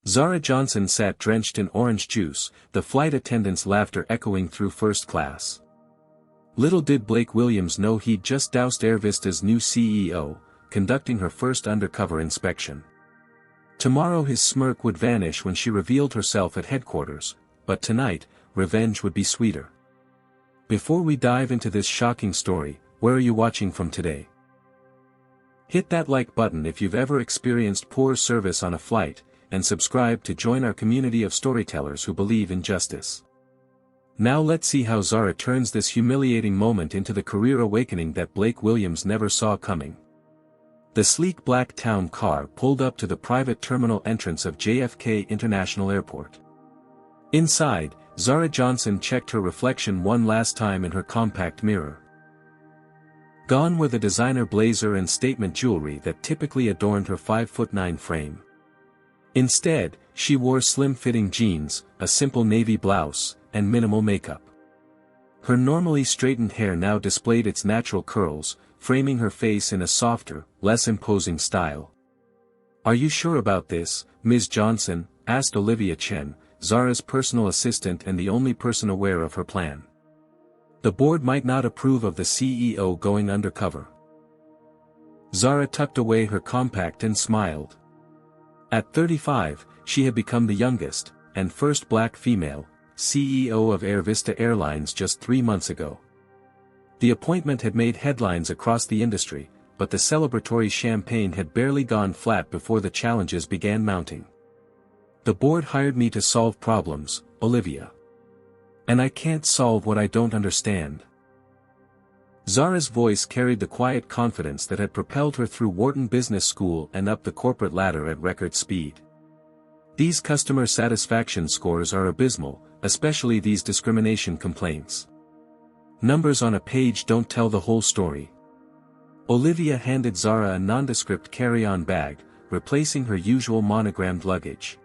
Zara Johnson sat drenched in orange juice, the flight attendant's laughter echoing through first class. Little did Blake Williams know he'd just doused AirVista's new CEO, conducting her first undercover inspection. Tomorrow his smirk would vanish when she revealed herself at headquarters, but tonight, revenge would be sweeter. Before we dive into this shocking story, where are you watching from today? Hit that like button if you've ever experienced poor service on a flight, and subscribe to join our community of storytellers who believe in justice. Now let's see how Zara turns this humiliating moment into the career awakening that Blake Williams never saw coming. The sleek black town car pulled up to the private terminal entrance of JFK International Airport. Inside, Zara Johnson checked her reflection one last time in her compact mirror. Gone were the designer blazer and statement jewelry that typically adorned her 5'9" frame. Instead, she wore slim-fitting jeans, a simple navy blouse, and minimal makeup. Her normally straightened hair now displayed its natural curls, framing her face in a softer, less imposing style. "Are you sure about this, Ms. Johnson?" asked Olivia Chen, Zara's personal assistant and the only person aware of her plan. "The board might not approve of the CEO going undercover." Zara tucked away her compact and smiled. At 35, she had become the youngest, and first black female, CEO of AirVista Airlines just 3 months ago. The appointment had made headlines across the industry, but the celebratory champagne had barely gone flat before the challenges began mounting. "The board hired me to solve problems, Olivia. And I can't solve what I don't understand." Zara's voice carried the quiet confidence that had propelled her through Wharton Business School and up the corporate ladder at record speed. These customer satisfaction scores are abysmal, especially these discrimination complaints. Numbers on a page don't tell the whole story. Olivia handed Zara a nondescript carry-on bag, replacing her usual monogrammed luggage.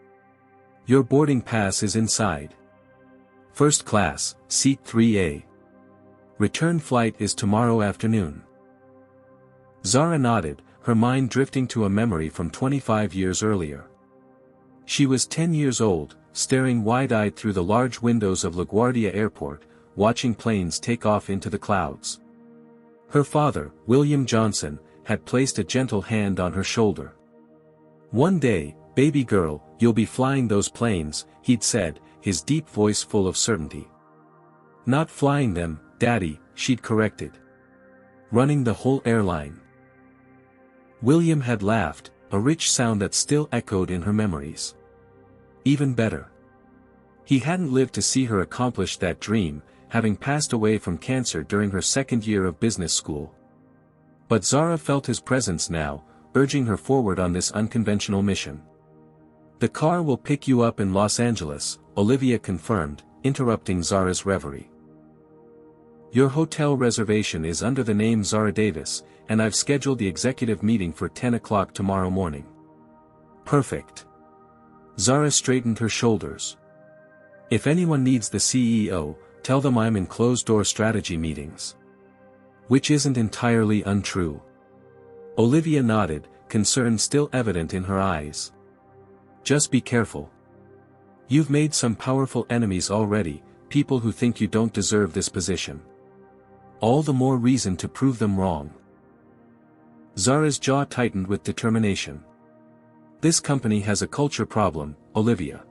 "Your boarding pass is inside. First class, seat 3A. Return flight is tomorrow afternoon." Zara nodded, her mind drifting to a memory from 25 years earlier. She was 10 years old, staring wide-eyed through the large windows of LaGuardia Airport, watching planes take off into the clouds. Her father, William Johnson, had placed a gentle hand on her shoulder. "One day, baby girl, you'll be flying those planes," he'd said, his deep voice full of certainty. "Not flying them, Daddy," she'd corrected. "Running the whole airline." William had laughed, a rich sound that still echoed in her memories. Even better. He hadn't lived to see her accomplish that dream, having passed away from cancer during her second year of business school. But Zara felt his presence now, urging her forward on this unconventional mission. "The car will pick you up in Los Angeles," Olivia confirmed, interrupting Zara's reverie. "Your hotel reservation is under the name Zara Davis, and I've scheduled the executive meeting for 10 o'clock tomorrow morning." "Perfect." Zara straightened her shoulders. "If anyone needs the CEO, tell them I'm in closed-door strategy meetings." Which isn't entirely untrue. Olivia nodded, concern still evident in her eyes. "Just be careful. You've made some powerful enemies already, people who think you don't deserve this position. All the more reason to prove them wrong." Zara's jaw tightened with determination. "This company has a culture problem, Olivia.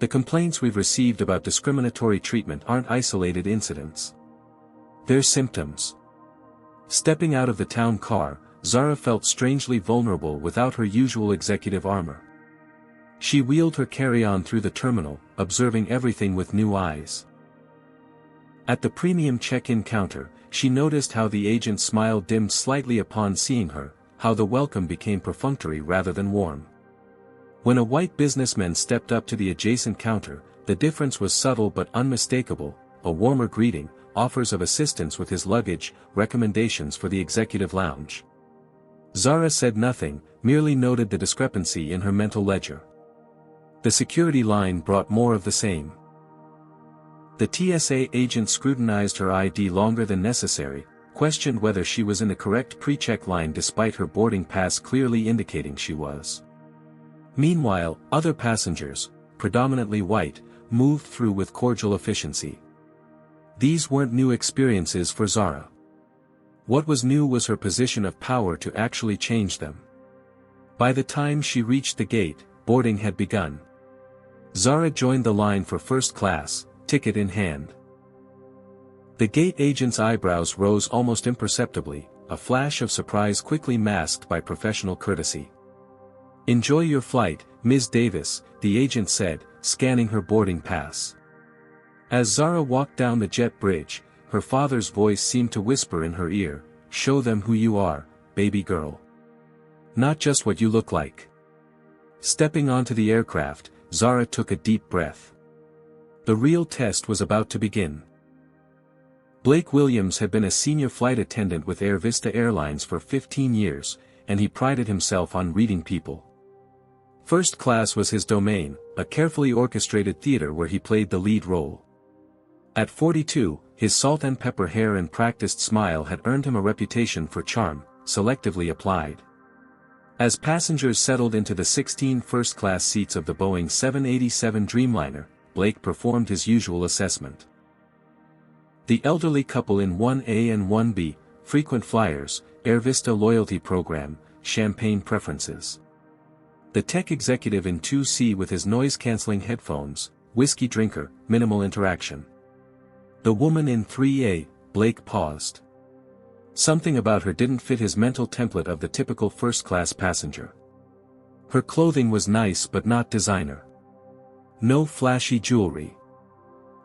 The complaints we've received about discriminatory treatment aren't isolated incidents. They're symptoms." Stepping out of the town car, Zara felt strangely vulnerable without her usual executive armor. She wheeled her carry-on through the terminal, observing everything with new eyes. At the premium check-in counter, she noticed how the agent's smile dimmed slightly upon seeing her, how the welcome became perfunctory rather than warm. When a white businessman stepped up to the adjacent counter, the difference was subtle but unmistakable, a warmer greeting, offers of assistance with his luggage, recommendations for the executive lounge. Zara said nothing, merely noted the discrepancy in her mental ledger. The security line brought more of the same. The TSA agent scrutinized her ID longer than necessary, questioned whether she was in the correct pre-check line despite her boarding pass clearly indicating she was. Meanwhile, other passengers, predominantly white, moved through with cordial efficiency. These weren't new experiences for Zara. What was new was her position of power to actually change them. By the time she reached the gate, boarding had begun. Zara joined the line for first class, ticket in hand. The gate agent's eyebrows rose almost imperceptibly, a flash of surprise quickly masked by professional courtesy. "Enjoy your flight, Ms. Davis," the agent said, scanning her boarding pass. As Zara walked down the jet bridge, her father's voice seemed to whisper in her ear, "Show them who you are, baby girl. Not just what you look like." Stepping onto the aircraft, Zara took a deep breath. The real test was about to begin. Blake Williams had been a senior flight attendant with AirVista Airlines for 15 years, and he prided himself on reading people. First class was his domain, a carefully orchestrated theater where he played the lead role. At 42, his salt and pepper hair and practiced smile had earned him a reputation for charm, selectively applied. As passengers settled into the 16 first-class seats of the Boeing 787 Dreamliner, Blake performed his usual assessment. The elderly couple in 1A and 1B, frequent flyers, AirVista loyalty program, champagne preferences. The tech executive in 2C with his noise-canceling headphones, whiskey drinker, minimal interaction. The woman in 3A, Blake paused. Something about her didn't fit his mental template of the typical first-class passenger. Her clothing was nice but not designer. No flashy jewelry.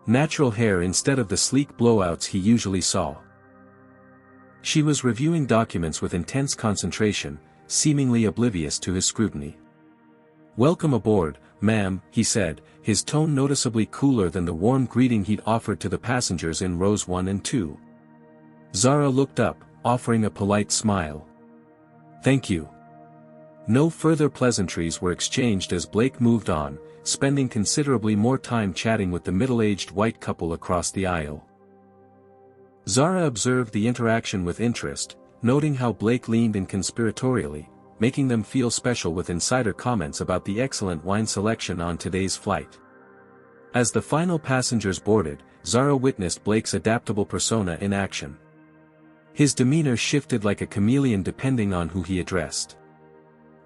Natural hair instead of the sleek blowouts he usually saw. She was reviewing documents with intense concentration, seemingly oblivious to his scrutiny. "Welcome aboard, ma'am," he said, his tone noticeably cooler than the warm greeting he'd offered to the passengers in rows 1 and 2. Zara looked up, offering a polite smile. "Thank you." No further pleasantries were exchanged as Blake moved on, spending considerably more time chatting with the middle-aged white couple across the aisle. Zara observed the interaction with interest, noting how Blake leaned in conspiratorially, making them feel special with insider comments about the excellent wine selection on today's flight. As the final passengers boarded, Zara witnessed Blake's adaptable persona in action. His demeanor shifted like a chameleon depending on who he addressed.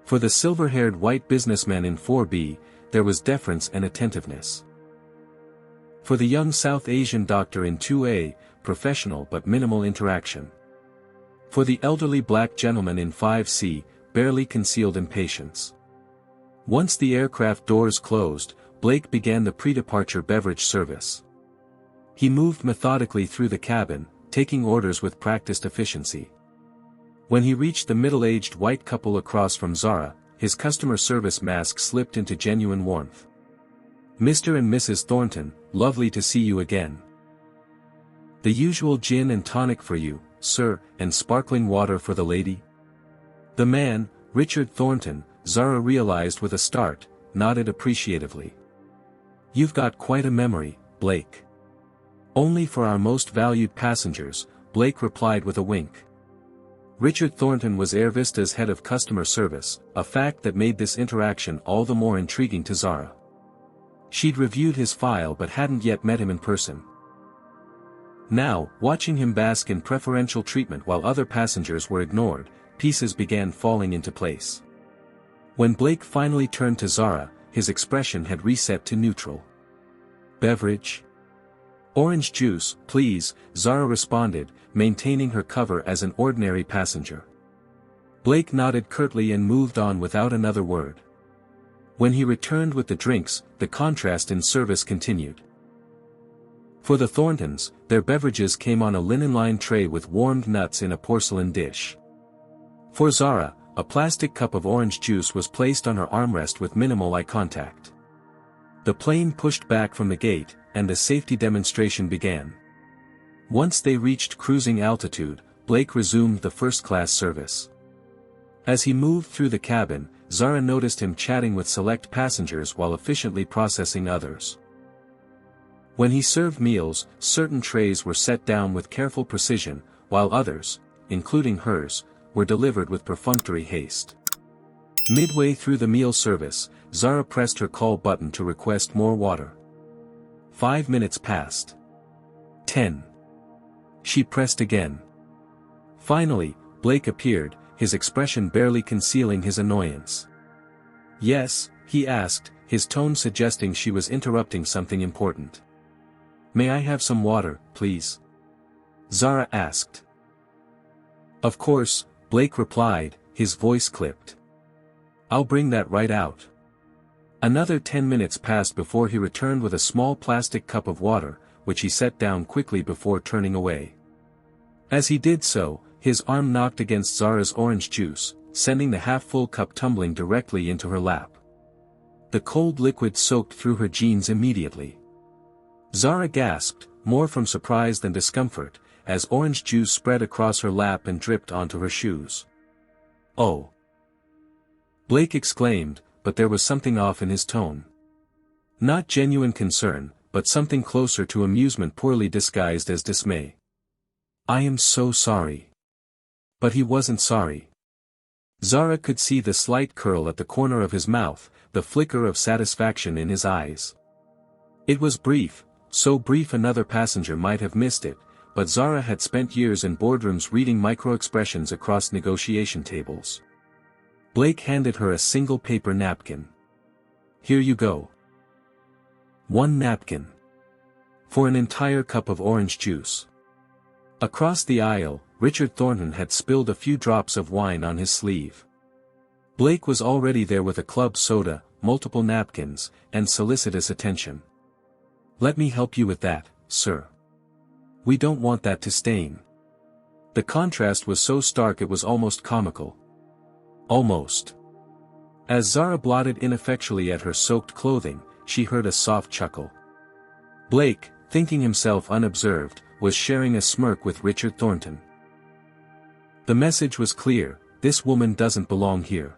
For the silver-haired white businessman in 4B, there was deference and attentiveness. For the young South Asian doctor in 2A, professional but minimal interaction. For the elderly black gentleman in 5C, barely concealed impatience. Once the aircraft doors closed, Blake began the pre-departure beverage service. He moved methodically through the cabin, taking orders with practiced efficiency. When he reached the middle-aged white couple across from Zara, his customer service mask slipped into genuine warmth. "Mr. and Mrs. Thornton, lovely to see you again. The usual gin and tonic for you, sir, and sparkling water for the lady?" The man, Richard Thornton, Zara realized with a start, nodded appreciatively. "You've got quite a memory, Blake." "Only for our most valued passengers," Blake replied with a wink. Richard Thornton was AirVista's head of customer service, a fact that made this interaction all the more intriguing to Zara. She'd reviewed his file but hadn't yet met him in person. Now, watching him bask in preferential treatment while other passengers were ignored, pieces began falling into place. When Blake finally turned to Zara, his expression had reset to neutral. "Beverage?" "Orange juice, please," Zara responded, maintaining her cover as an ordinary passenger. Blake nodded curtly and moved on without another word. When he returned with the drinks, the contrast in service continued. For the Thorntons, their beverages came on a linen-lined tray with warmed nuts in a porcelain dish. For Zara, a plastic cup of orange juice was placed on her armrest with minimal eye contact. The plane pushed back from the gate, and the safety demonstration began. Once they reached cruising altitude, Blake resumed the first-class service. As he moved through the cabin, Zara noticed him chatting with select passengers while efficiently processing others. When he served meals, certain trays were set down with careful precision, while others, including hers, were delivered with perfunctory haste. Midway through the meal service, Zara pressed her call button to request more water. 5 minutes passed. 10. She pressed again. Finally, Blake appeared, his expression barely concealing his annoyance. "Yes?" he asked, his tone suggesting she was interrupting something important. "May I have some water, please?" Zara asked. "Of course," Blake replied, his voice clipped. "I'll bring that right out." Another 10 minutes passed before he returned with a small plastic cup of water, which he set down quickly before turning away. As he did so, his arm knocked against Zara's orange juice, sending the half-full cup tumbling directly into her lap. The cold liquid soaked through her jeans immediately. Zara gasped, more from surprise than discomfort, as orange juice spread across her lap and dripped onto her shoes. "Oh!" Blake exclaimed, but there was something off in his tone. Not genuine concern, but something closer to amusement poorly disguised as dismay. "I am so sorry." But he wasn't sorry. Zara could see the slight curl at the corner of his mouth, the flicker of satisfaction in his eyes. It was brief, so brief another passenger might have missed it, but Zara had spent years in boardrooms reading micro-expressions across negotiation tables. Blake handed her a single paper napkin. "Here you go." One napkin. For an entire cup of orange juice. Across the aisle, Richard Thornton had spilled a few drops of wine on his sleeve. Blake was already there with a club soda, multiple napkins, and solicitous attention. "Let me help you with that, sir. We don't want that to stain." The contrast was so stark it was almost comical. Almost. As Zara blotted ineffectually at her soaked clothing, she heard a soft chuckle. Blake, thinking himself unobserved, was sharing a smirk with Richard Thornton. The message was clear: this woman doesn't belong here.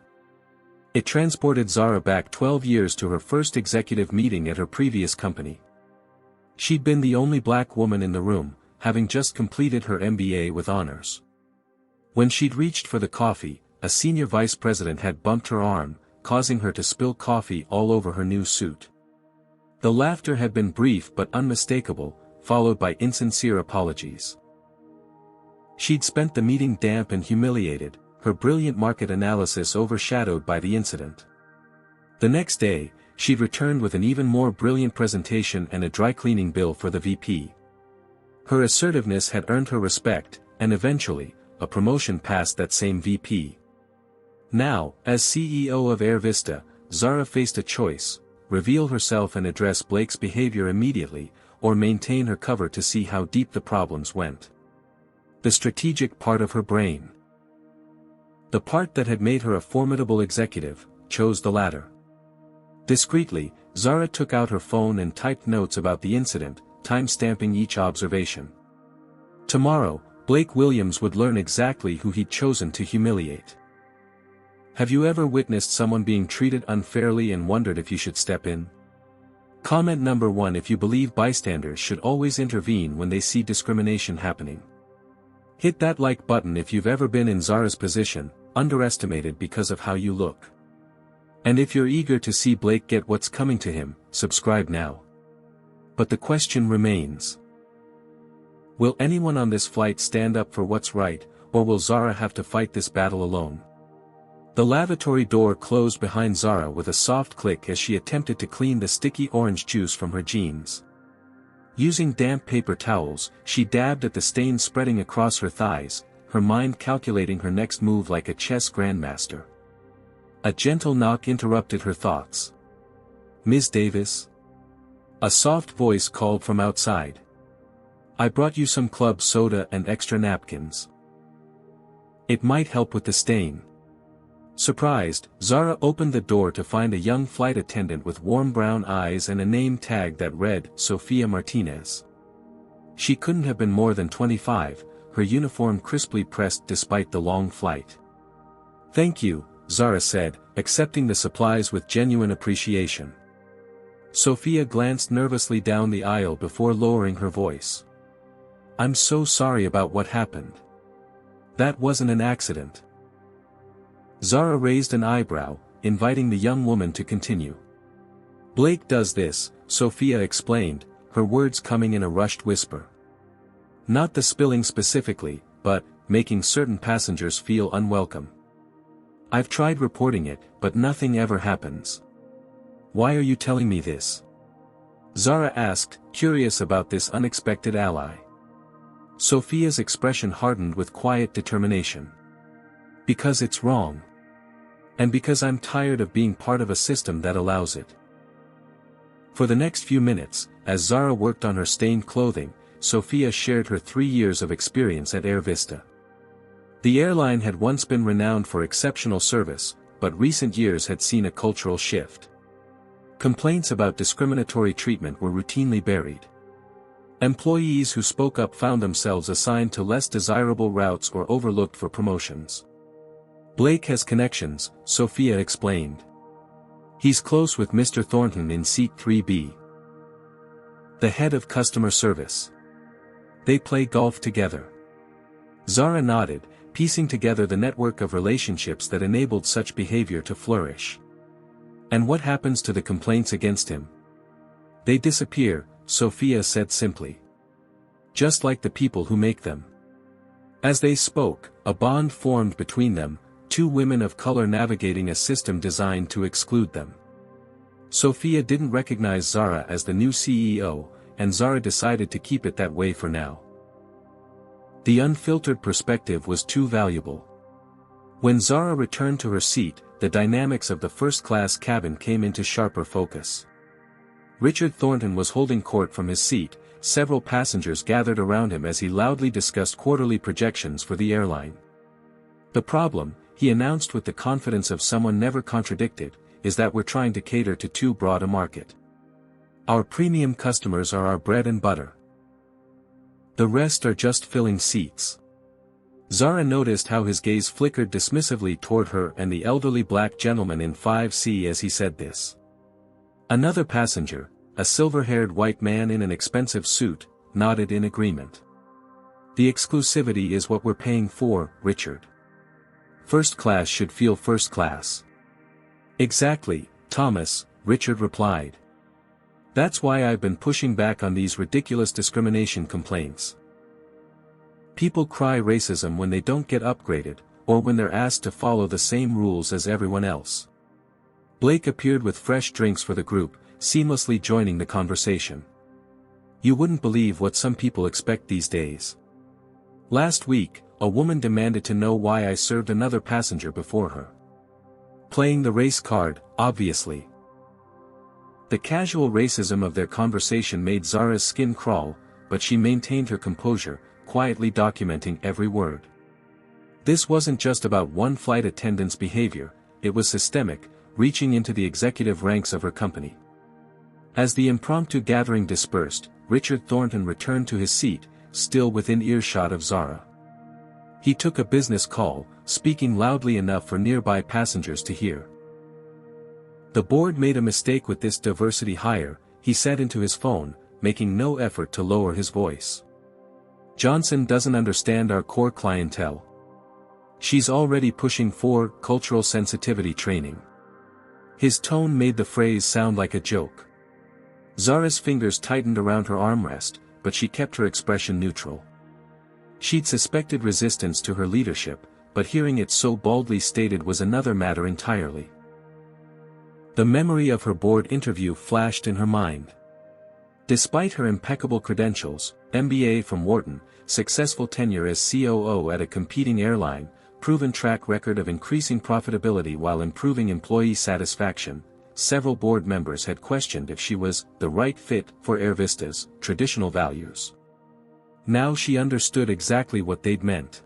It transported Zara back 12 years to her first executive meeting at her previous company. She'd been the only black woman in the room, having just completed her MBA with honors. When she'd reached for the coffee, a senior vice president had bumped her arm, causing her to spill coffee all over her new suit. The laughter had been brief but unmistakable, followed by insincere apologies. She'd spent the meeting damp and humiliated, her brilliant market analysis overshadowed by the incident. The next day, she'd returned with an even more brilliant presentation and a dry cleaning bill for the VP. Her assertiveness had earned her respect, and eventually, a promotion past that same VP. Now, as CEO of AirVista, Zara faced a choice: reveal herself and address Blake's behavior immediately, or maintain her cover to see how deep the problems went. The strategic part of her brain, the part that had made her a formidable executive, chose the latter. Discreetly, Zara took out her phone and typed notes about the incident, time-stamping each observation. Tomorrow, Blake Williams would learn exactly who he'd chosen to humiliate. Have you ever witnessed someone being treated unfairly and wondered if you should step in? Comment number 1: if you believe bystanders should always intervene when they see discrimination happening. Hit that like button if you've ever been in Zara's position, underestimated because of how you look. And if you're eager to see Blake get what's coming to him, subscribe now. But the question remains: will anyone on this flight stand up for what's right, or will Zara have to fight this battle alone? The lavatory door closed behind Zara with a soft click as she attempted to clean the sticky orange juice from her jeans. Using damp paper towels, she dabbed at the stains spreading across her thighs, her mind calculating her next move like a chess grandmaster. A gentle knock interrupted her thoughts. "Ms. Davis?" A soft voice called from outside. "I brought you some club soda and extra napkins. It might help with the stain." Surprised, Zara opened the door to find a young flight attendant with warm brown eyes and a name tag that read, Sofia Martinez. She couldn't have been more than 25, her uniform crisply pressed despite the long flight. "Thank you," Zara said, accepting the supplies with genuine appreciation. Sofia glanced nervously down the aisle before lowering her voice. "I'm so sorry about what happened. That wasn't an accident." Zara raised an eyebrow, inviting the young woman to continue. Blake does this, Sophia explained, her words coming in a rushed whisper. Not the spilling specifically, but making certain passengers feel unwelcome. I've tried reporting it, but nothing ever happens. Why are you telling me this? Zara asked, curious about this unexpected ally. Sophia's expression hardened with quiet determination. Because it's wrong. And because I'm tired of being part of a system that allows it. For the next few minutes, as Zara worked on her stained clothing, Sophia shared her 3 years of experience at AirVista. The airline had once been renowned for exceptional service, but recent years had seen a cultural shift. Complaints about discriminatory treatment were routinely buried. Employees who spoke up found themselves assigned to less desirable routes or overlooked for promotions. Blake has connections, Sophia explained. He's close with Mr. Thornton in seat 3B. The head of customer service. They play golf together. Zara nodded, piecing together the network of relationships that enabled such behavior to flourish. And what happens to the complaints against him? They disappear, Sophia said simply. Just like the people who make them. As they spoke, a bond formed between them, 2 women of color navigating a system designed to exclude them. Sophia didn't recognize Zara as the new CEO, and Zara decided to keep it that way for now. The unfiltered perspective was too valuable. When Zara returned to her seat, the dynamics of the first-class cabin came into sharper focus. Richard Thornton was holding court from his seat, several passengers gathered around him as he loudly discussed quarterly projections for the airline. The problem, he announced with the confidence of someone never contradicted, is that we're trying to cater to too broad a market. Our premium customers are our bread and butter. The rest are just filling seats. Zara noticed how his gaze flickered dismissively toward her and the elderly black gentleman in 5C as he said this. Another passenger, a silver-haired white man in an expensive suit, nodded in agreement. The exclusivity is what we're paying for, Richard. First class should feel first class. Exactly, Thomas, Richard replied. That's why I've been pushing back on these ridiculous discrimination complaints. People cry racism when they don't get upgraded, or when they're asked to follow the same rules as everyone else. Blake appeared with fresh drinks for the group, seamlessly joining the conversation. You wouldn't believe what some people expect these days. Last week, a woman demanded to know why I served another passenger before her. Playing the race card, obviously. The casual racism of their conversation made Zara's skin crawl, but she maintained her composure, quietly documenting every word. This wasn't just about one flight attendant's behavior, it was systemic, reaching into the executive ranks of her company. As the impromptu gathering dispersed, Richard Thornton returned to his seat, still within earshot of Zara. He took a business call, speaking loudly enough for nearby passengers to hear. The board made a mistake with this diversity hire, he said into his phone, making no effort to lower his voice. Johnson doesn't understand our core clientele. She's already pushing for cultural sensitivity training. His tone made the phrase sound like a joke. Zara's fingers tightened around her armrest, but she kept her expression neutral. She'd suspected resistance to her leadership, but hearing it so baldly stated was another matter entirely. The memory of her board interview flashed in her mind. Despite her impeccable credentials, MBA from Wharton, successful tenure as COO at a competing airline, proven track record of increasing profitability while improving employee satisfaction, several board members had questioned if she was the right fit for AirVista's traditional values. Now she understood exactly what they'd meant.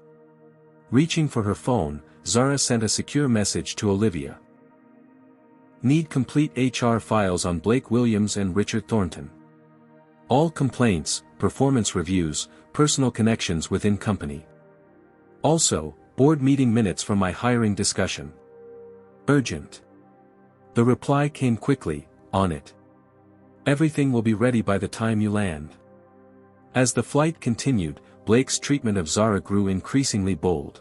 Reaching for her phone, Zara sent a secure message to Olivia. Need complete HR files on Blake Williams and Richard Thornton. All complaints, performance reviews, personal connections within company. Also, board meeting minutes from my hiring discussion. Urgent. The reply came quickly, on it. Everything will be ready by the time you land. As the flight continued, Blake's treatment of Zara grew increasingly bold.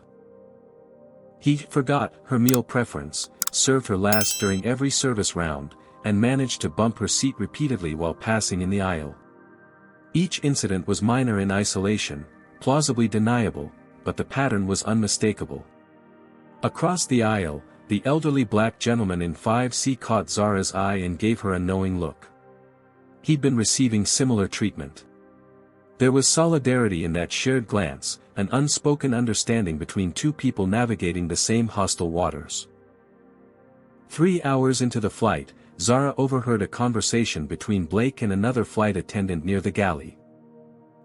He forgot her meal preference, served her last during every service round, and managed to bump her seat repeatedly while passing in the aisle. Each incident was minor in isolation, plausibly deniable, but the pattern was unmistakable. Across the aisle, the elderly black gentleman in 5C caught Zara's eye and gave her a knowing look. He'd been receiving similar treatment. There was solidarity in that shared glance, an unspoken understanding between two people navigating the same hostile waters. 3 hours into the flight, Zara overheard a conversation between Blake and another flight attendant near the galley.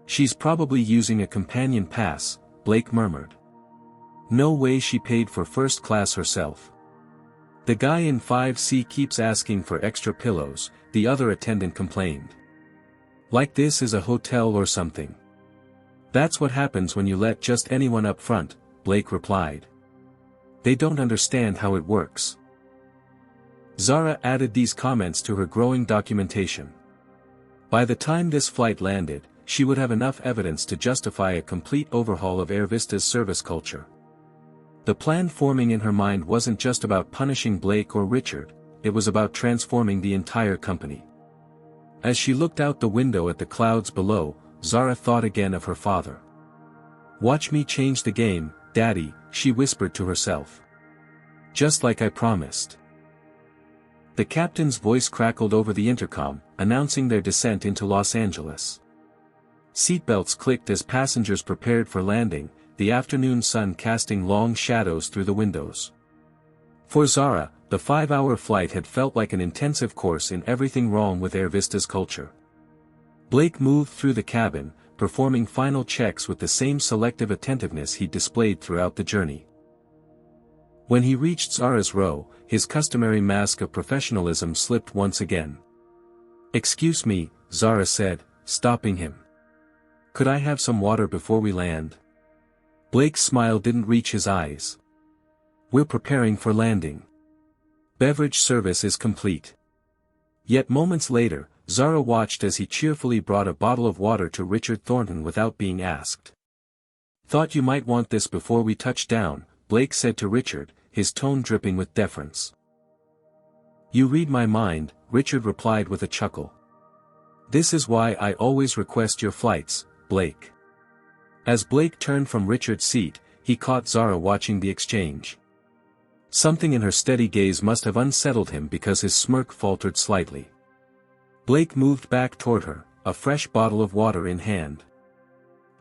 "She's probably using a companion pass," Blake murmured. "No way she paid for first class herself. The guy in 5C keeps asking for extra pillows," the other attendant complained. "Like this is a hotel or something." "That's what happens when you let just anyone up front," Blake replied. "They don't understand how it works." Zara added these comments to her growing documentation. By the time this flight landed, she would have enough evidence to justify a complete overhaul of AirVista's service culture. The plan forming in her mind wasn't just about punishing Blake or Richard, it was about transforming the entire company. As she looked out the window at the clouds below, Zara thought again of her father. "Watch me change the game, Daddy," she whispered to herself. "Just like I promised." The captain's voice crackled over the intercom, announcing their descent into Los Angeles. Seatbelts clicked as passengers prepared for landing, the afternoon sun casting long shadows through the windows. For Zara, the 5-hour flight had felt like an intensive course in everything wrong with AirVista's culture. Blake moved through the cabin, performing final checks with the same selective attentiveness he'd displayed throughout the journey. When he reached Zara's row, his customary mask of professionalism slipped once again. "Excuse me," Zara said, stopping him. "Could I have some water before we land?" Blake's smile didn't reach his eyes. "We're preparing for landing. Beverage service is complete." Yet moments later, Zara watched as he cheerfully brought a bottle of water to Richard Thornton without being asked. "Thought you might want this before we touch down," Blake said to Richard, his tone dripping with deference. "You read my mind," Richard replied with a chuckle. "This is why I always request your flights, Blake." As Blake turned from Richard's seat, he caught Zara watching the exchange. Something in her steady gaze must have unsettled him because his smirk faltered slightly. Blake moved back toward her, a fresh bottle of water in hand.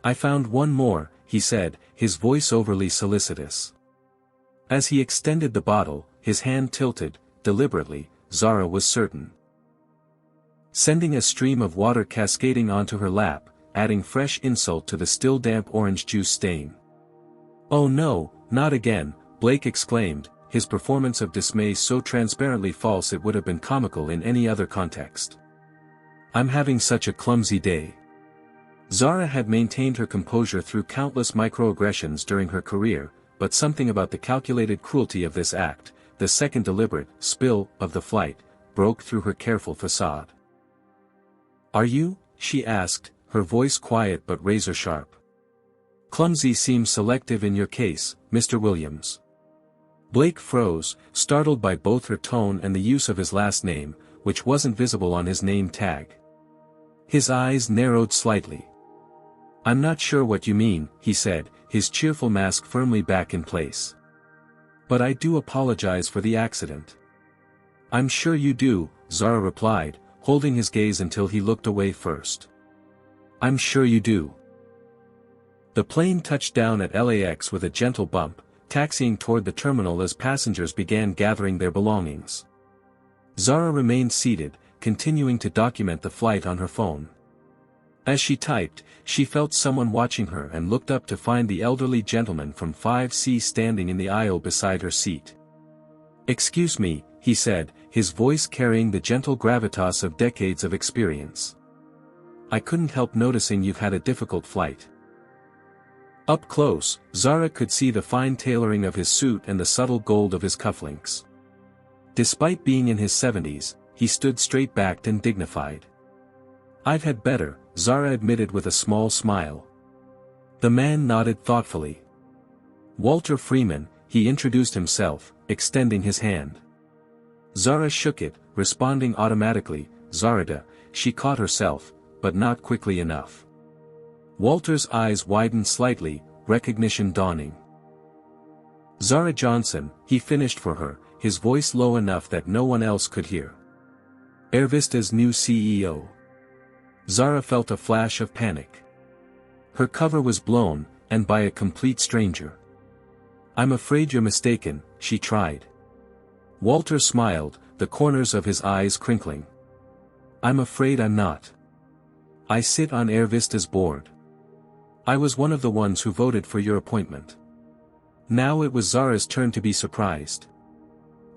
"I found one more," he said, his voice overly solicitous. As he extended the bottle, his hand tilted, deliberately, Zara was certain. Sending a stream of water cascading onto her lap, adding fresh insult to the still damp orange juice stain. "Oh no, not again," Blake exclaimed, his performance of dismay so transparently false it would have been comical in any other context. "I'm having such a clumsy day." Zara had maintained her composure through countless microaggressions during her career, but something about the calculated cruelty of this act, the second deliberate spill of the flight, broke through her careful facade. "Are you?" she asked, her voice quiet but razor-sharp. "Clumsy seems selective in your case, Mr. Williams." Blake froze, startled by both her tone and the use of his last name, which wasn't visible on his name tag. His eyes narrowed slightly. "I'm not sure what you mean," he said, his cheerful mask firmly back in place. "But I do apologize for the accident." "I'm sure you do," Zara replied, holding his gaze until he looked away first. "I'm sure you do." The plane touched down at LAX with a gentle bump, taxiing toward the terminal as passengers began gathering their belongings. Zara remained seated, continuing to document the flight on her phone. As she typed, she felt someone watching her and looked up to find the elderly gentleman from 5C standing in the aisle beside her seat. "Excuse me," he said, his voice carrying the gentle gravitas of decades of experience. "I couldn't help noticing you've had a difficult flight." Up close, Zara could see the fine tailoring of his suit and the subtle gold of his cufflinks. Despite being in his 70s, he stood straight-backed and dignified. "I've had better," Zara admitted with a small smile. The man nodded thoughtfully. "Walter Freeman," he introduced himself, extending his hand. Zara shook it, responding automatically, "Zarada," she caught herself, but not quickly enough. Walter's eyes widened slightly, recognition dawning. "Zara Johnson," he finished for her, his voice low enough that no one else could hear. "AirVista's new CEO." Zara felt a flash of panic. Her cover was blown, and by a complete stranger. "I'm afraid you're mistaken," she tried. Walter smiled, the corners of his eyes crinkling. "I'm afraid I'm not. I sit on AirVista's board. I was one of the ones who voted for your appointment." Now it was Zara's turn to be surprised.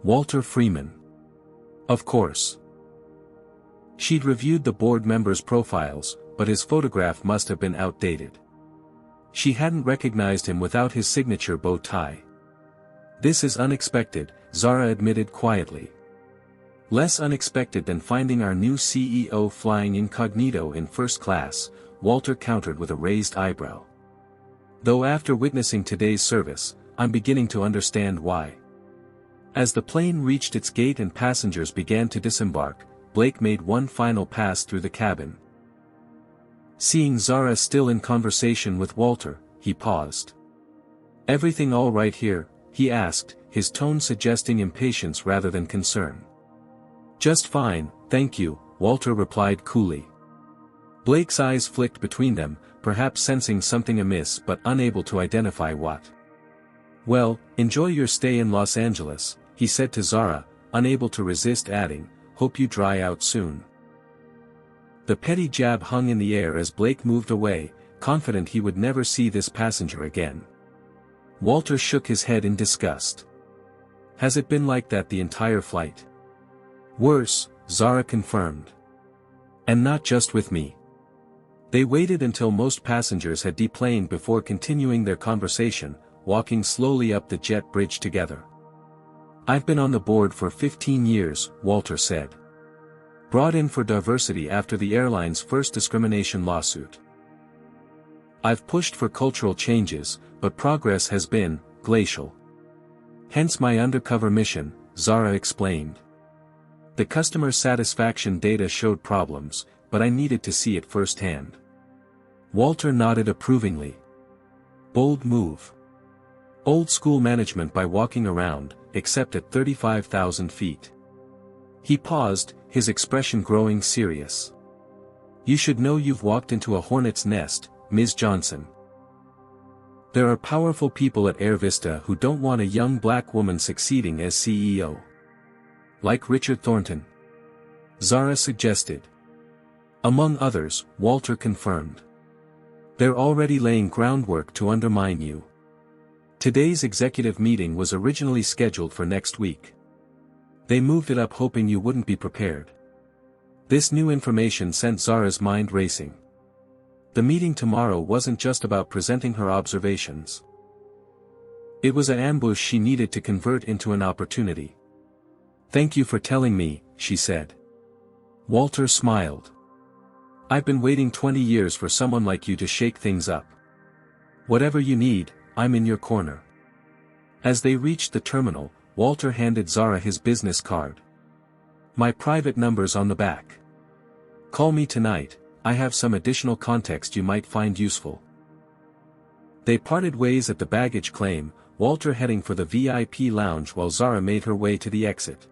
Walter Freeman. Of course. She'd reviewed the board members' profiles, but his photograph must have been outdated. She hadn't recognized him without his signature bow tie. "This is unexpected," Zara admitted quietly. "Less unexpected than finding our new CEO flying incognito in first class," Walter countered with a raised eyebrow. "Though after witnessing today's service, I'm beginning to understand why." As the plane reached its gate and passengers began to disembark, Blake made one final pass through the cabin. Seeing Zara still in conversation with Walter, he paused. "Everything all right here?" he asked, his tone suggesting impatience rather than concern. "Just fine, thank you," Walter replied coolly. Blake's eyes flicked between them, perhaps sensing something amiss but unable to identify what. "Well, enjoy your stay in Los Angeles," he said to Zara, unable to resist adding, "hope you dry out soon." The petty jab hung in the air as Blake moved away, confident he would never see this passenger again. Walter shook his head in disgust. "Has it been like that the entire flight?" "Worse," Zara confirmed. "And not just with me." They waited until most passengers had deplaned before continuing their conversation, walking slowly up the jet bridge together. "I've been on the board for 15 years, Walter said. Brought in for diversity after the airline's first discrimination lawsuit. I've pushed for cultural changes, but progress has been glacial. Hence my undercover mission," Zara explained. "The customer satisfaction data showed problems, but I needed to see it firsthand." Walter nodded approvingly. "Bold move. Old school management by walking around, except at 35,000 feet. He paused, his expression growing serious. "You should know you've walked into a hornet's nest, Ms. Johnson. There are powerful people at AirVista who don't want a young black woman succeeding as CEO. Like Richard Thornton?" Zara suggested. "Among others," Walter confirmed. "They're already laying groundwork to undermine you. Today's executive meeting was originally scheduled for next week. They moved it up hoping you wouldn't be prepared." This new information sent Zara's mind racing. The meeting tomorrow wasn't just about presenting her observations. It was an ambush she needed to convert into an opportunity. "Thank you for telling me," she said. Walter smiled. "I've been waiting 20 years for someone like you to shake things up. Whatever you need, I'm in your corner." As they reached the terminal, Walter handed Zara his business card. "My private number's on the back. Call me tonight, I have some additional context you might find useful." They parted ways at the baggage claim, Walter heading for the VIP lounge while Zara made her way to the exit.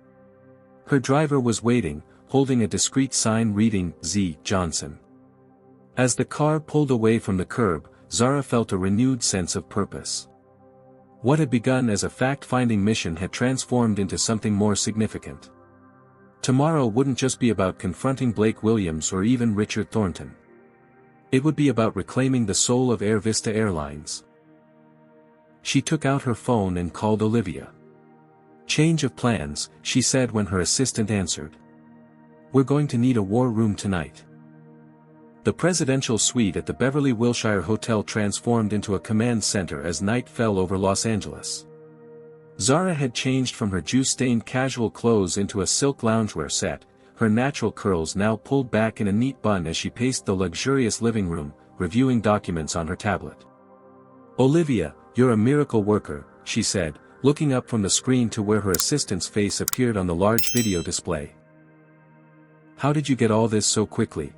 Her driver was waiting, holding a discreet sign reading, "Z. Johnson." As the car pulled away from the curb, Zara felt a renewed sense of purpose. What had begun as a fact-finding mission had transformed into something more significant. Tomorrow wouldn't just be about confronting Blake Williams or even Richard Thornton. It would be about reclaiming the soul of AirVista Airlines. She took out her phone and called Olivia. "Change of plans," she said when her assistant answered. "We're going to need a war room tonight." The presidential suite at the Beverly Wilshire Hotel transformed into a command center as night fell over Los Angeles. Zara had changed from her juice-stained casual clothes into a silk loungewear set, her natural curls now pulled back in a neat bun as she paced the luxurious living room, reviewing documents on her tablet. "Olivia, you're a miracle worker," she said, looking up from the screen to where her assistant's face appeared on the large video display. "How did you get all this so quickly?"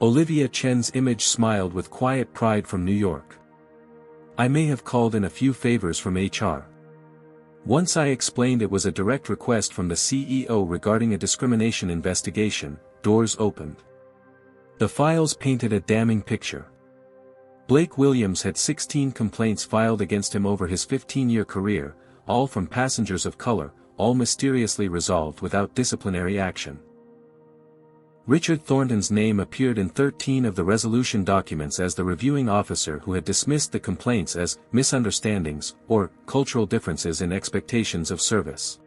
Olivia Chen's image smiled with quiet pride from New York. "I may have called in a few favors from HR. Once I explained it was a direct request from the CEO regarding a discrimination investigation, doors opened." The files painted a damning picture. Blake Williams had 16 complaints filed against him over his 15-year career, all from passengers of color, all mysteriously resolved without disciplinary action. Richard Thornton's name appeared in 13 of the resolution documents as the reviewing officer who had dismissed the complaints as misunderstandings or cultural differences in expectations of service.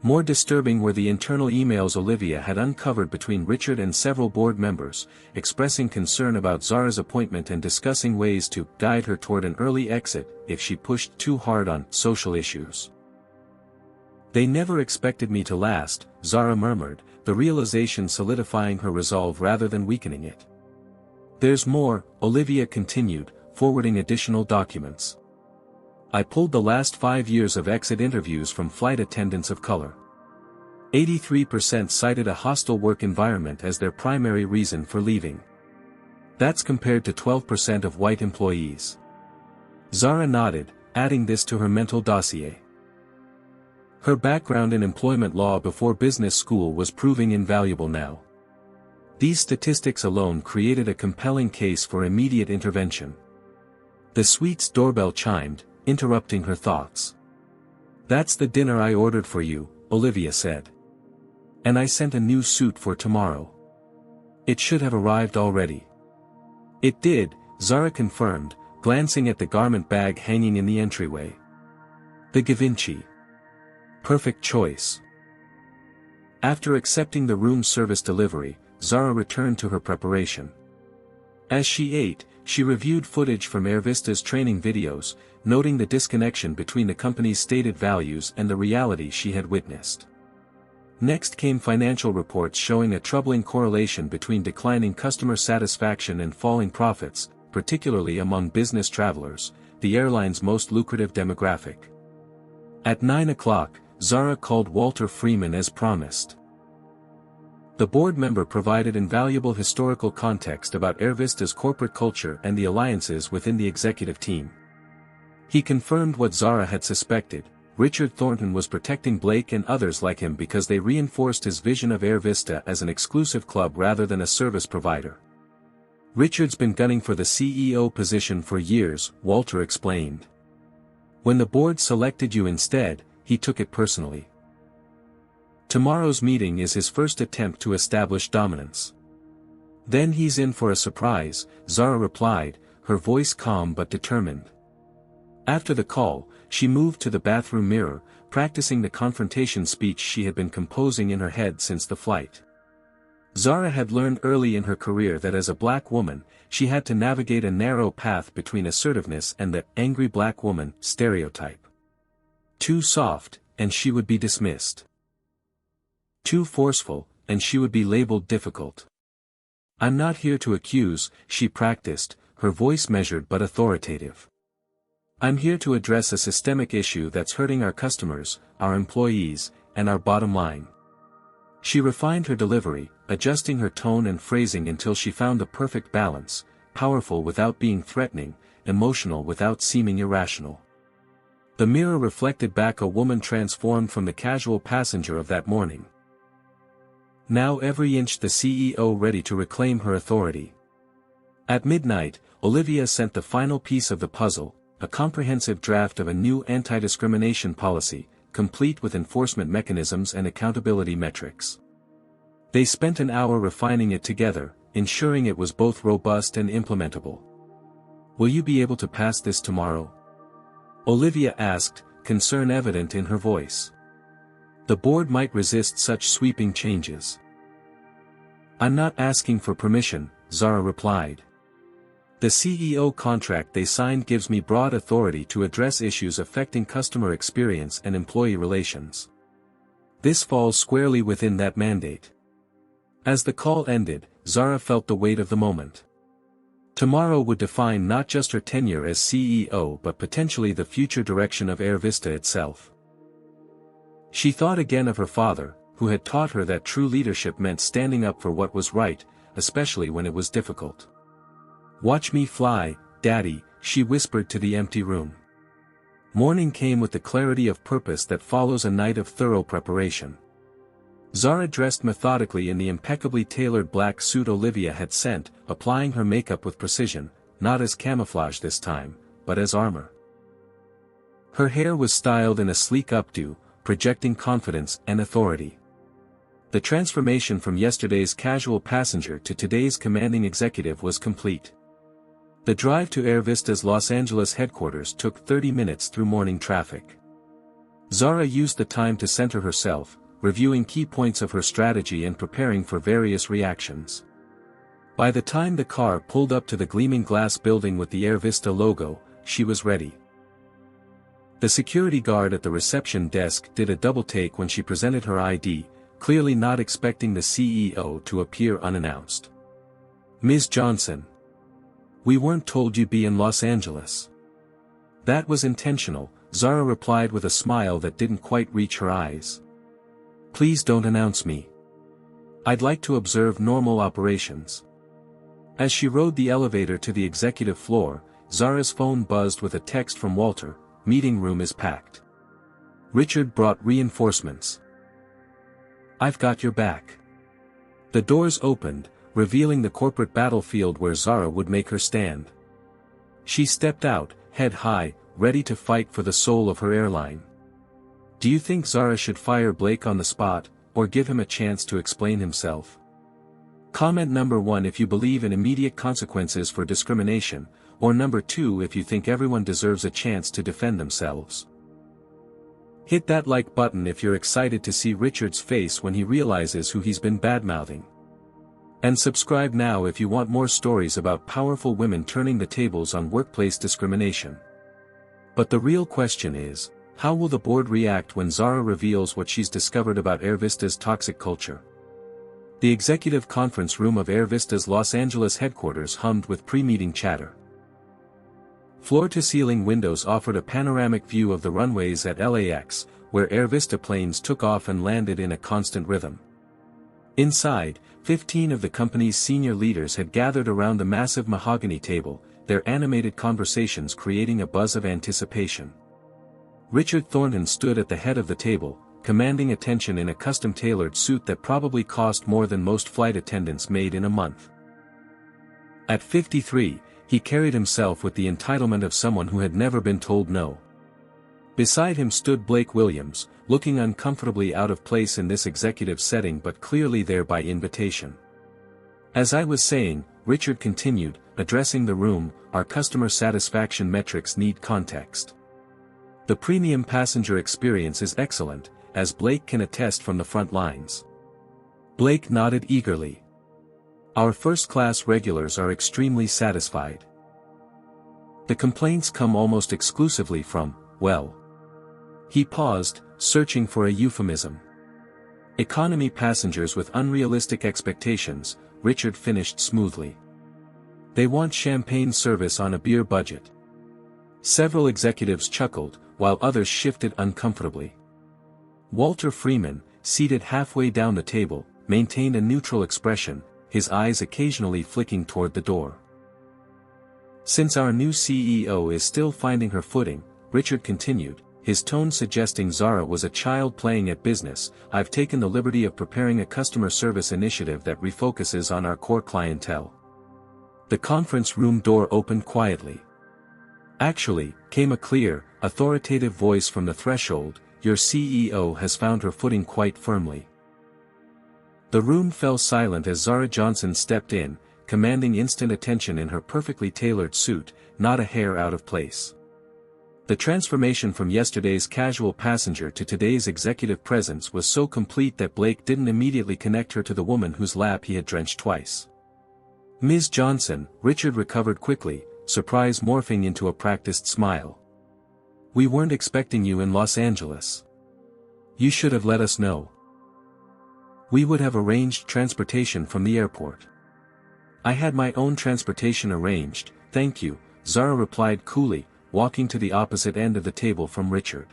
More disturbing were the internal emails Olivia had uncovered between Richard and several board members, expressing concern about Zara's appointment and discussing ways to guide her toward an early exit if she pushed too hard on social issues. "They never expected me to last," Zara murmured, the realization solidifying her resolve rather than weakening it. "There's more," Olivia continued, forwarding additional documents. "I pulled the last 5 years of exit interviews from flight attendants of color. 83% cited a hostile work environment as their primary reason for leaving. That's compared to 12% of white employees." Zara nodded, adding this to her mental dossier. Her background in employment law before business school was proving invaluable now. These statistics alone created a compelling case for immediate intervention. The suite's doorbell chimed, interrupting her thoughts. "That's the dinner I ordered for you," Olivia said. "And I sent a new suit for tomorrow. It should have arrived already." "It did," Zara confirmed, glancing at the garment bag hanging in the entryway. "The Givenchy. Perfect choice." After accepting the room service delivery, Zara returned to her preparation. As she ate, she reviewed footage from AirVista's training videos, noting the disconnection between the company's stated values and the reality she had witnessed. Next came financial reports showing a troubling correlation between declining customer satisfaction and falling profits, particularly among business travelers, the airline's most lucrative demographic. At 9 o'clock, Zara called Walter Freeman as promised. The board member provided invaluable historical context about AirVista's corporate culture and the alliances within the executive team. He confirmed what Zara had suspected: Richard Thornton was protecting Blake and others like him because they reinforced his vision of AirVista as an exclusive club rather than a service provider. "Richard's been gunning for the CEO position for years," Walter explained. "When the board selected you instead, he took it personally. Tomorrow's meeting is his first attempt to establish dominance." "Then he's in for a surprise," Zara replied, her voice calm but determined. After the call, she moved to the bathroom mirror, practicing the confrontation speech she had been composing in her head since the flight. Zara had learned early in her career that as a black woman, she had to navigate a narrow path between assertiveness and the angry black woman stereotype. Too soft, and she would be dismissed. Too forceful, and she would be labeled difficult. "I'm not here to accuse," she practiced, her voice measured but authoritative. "I'm here to address a systemic issue that's hurting our customers, our employees, and our bottom line." She refined her delivery, adjusting her tone and phrasing until she found the perfect balance, powerful without being threatening, emotional without seeming irrational. The mirror reflected back a woman transformed from the casual passenger of that morning. Now every inch the CEO ready to reclaim her authority. At midnight, Olivia sent the final piece of the puzzle, a comprehensive draft of a new anti-discrimination policy, complete with enforcement mechanisms and accountability metrics. They spent an hour refining it together, ensuring it was both robust and implementable. "Will you be able to pass this tomorrow?" Olivia asked, concern evident in her voice. The board might resist such sweeping changes. "I'm not asking for permission," Zara replied. "The CEO contract they signed gives me broad authority to address issues affecting customer experience and employee relations. This falls squarely within that mandate." As the call ended, Zara felt the weight of the moment. Tomorrow would define not just her tenure as CEO but potentially the future direction of AirVista itself. She thought again of her father, who had taught her that true leadership meant standing up for what was right, especially when it was difficult. "Watch me fly, Daddy," she whispered to the empty room. Morning came with the clarity of purpose that follows a night of thorough preparation. Zara dressed methodically in the impeccably tailored black suit Olivia had sent, applying her makeup with precision, not as camouflage this time, but as armor. Her hair was styled in a sleek updo, projecting confidence and authority. The transformation from yesterday's casual passenger to today's commanding executive was complete. The drive to AirVista's Los Angeles headquarters took 30 minutes through morning traffic. Zara used the time to center herself, reviewing key points of her strategy and preparing for various reactions. By the time the car pulled up to the gleaming glass building with the AirVista logo, she was ready. The security guard at the reception desk did a double take when she presented her ID, clearly not expecting the CEO to appear unannounced. "Ms. Johnson. We weren't told you'd be in Los Angeles." "That was intentional," Zara replied with a smile that didn't quite reach her eyes. "Please don't announce me. I'd like to observe normal operations." As she rode the elevator to the executive floor, Zara's phone buzzed with a text from Walter, "Meeting room is packed. Richard brought reinforcements. I've got your back." The doors opened, revealing the corporate battlefield where Zara would make her stand. She stepped out, head high, ready to fight for the soul of her airline. Do you think Zara should fire Blake on the spot, or give him a chance to explain himself? Comment number 1 if you believe in immediate consequences for discrimination, or number 2 if you think everyone deserves a chance to defend themselves. Hit that like button if you're excited to see Richard's face when he realizes who he's been badmouthing. And subscribe now if you want more stories about powerful women turning the tables on workplace discrimination. But the real question is, how will the board react when Zara reveals what she's discovered about AirVista's toxic culture? The executive conference room of AirVista's Los Angeles headquarters hummed with pre-meeting chatter. Floor-to-ceiling windows offered a panoramic view of the runways at LAX, where AirVista planes took off and landed in a constant rhythm. Inside, 15 of the company's senior leaders had gathered around the massive mahogany table, their animated conversations creating a buzz of anticipation. Richard Thornton stood at the head of the table, commanding attention in a custom-tailored suit that probably cost more than most flight attendants made in a month. At 53, he carried himself with the entitlement of someone who had never been told no. Beside him stood Blake Williams, looking uncomfortably out of place in this executive setting but clearly there by invitation. "As I was saying," Richard continued, addressing the room, "our customer satisfaction metrics need context. The premium passenger experience is excellent, as Blake can attest from the front lines." Blake nodded eagerly. "Our first-class regulars are extremely satisfied. The complaints come almost exclusively from, well..." He paused, searching for a euphemism. "Economy passengers with unrealistic expectations," Richard finished smoothly. "They want champagne service on a beer budget." Several executives chuckled, while others shifted uncomfortably. Walter Freeman, seated halfway down the table, maintained a neutral expression, his eyes occasionally flicking toward the door. "Since our new CEO is still finding her footing," Richard continued, his tone suggesting Zara was a child playing at business, "I've taken the liberty of preparing a customer service initiative that refocuses on our core clientele." The conference room door opened quietly. "Actually," came a clear, authoritative voice from the threshold, "your CEO has found her footing quite firmly." The room fell silent as Zara Johnson stepped in, commanding instant attention in her perfectly tailored suit, not a hair out of place. The transformation from yesterday's casual passenger to today's executive presence was so complete that Blake didn't immediately connect her to the woman whose lap he had drenched twice. "Ms. Johnson," Richard recovered quickly, surprise morphing into a practiced smile. "We weren't expecting you in Los Angeles. You should have let us know. We would have arranged transportation from the airport." I had my own transportation arranged, thank you, Zara replied coolly, walking to the opposite end of the table from Richard.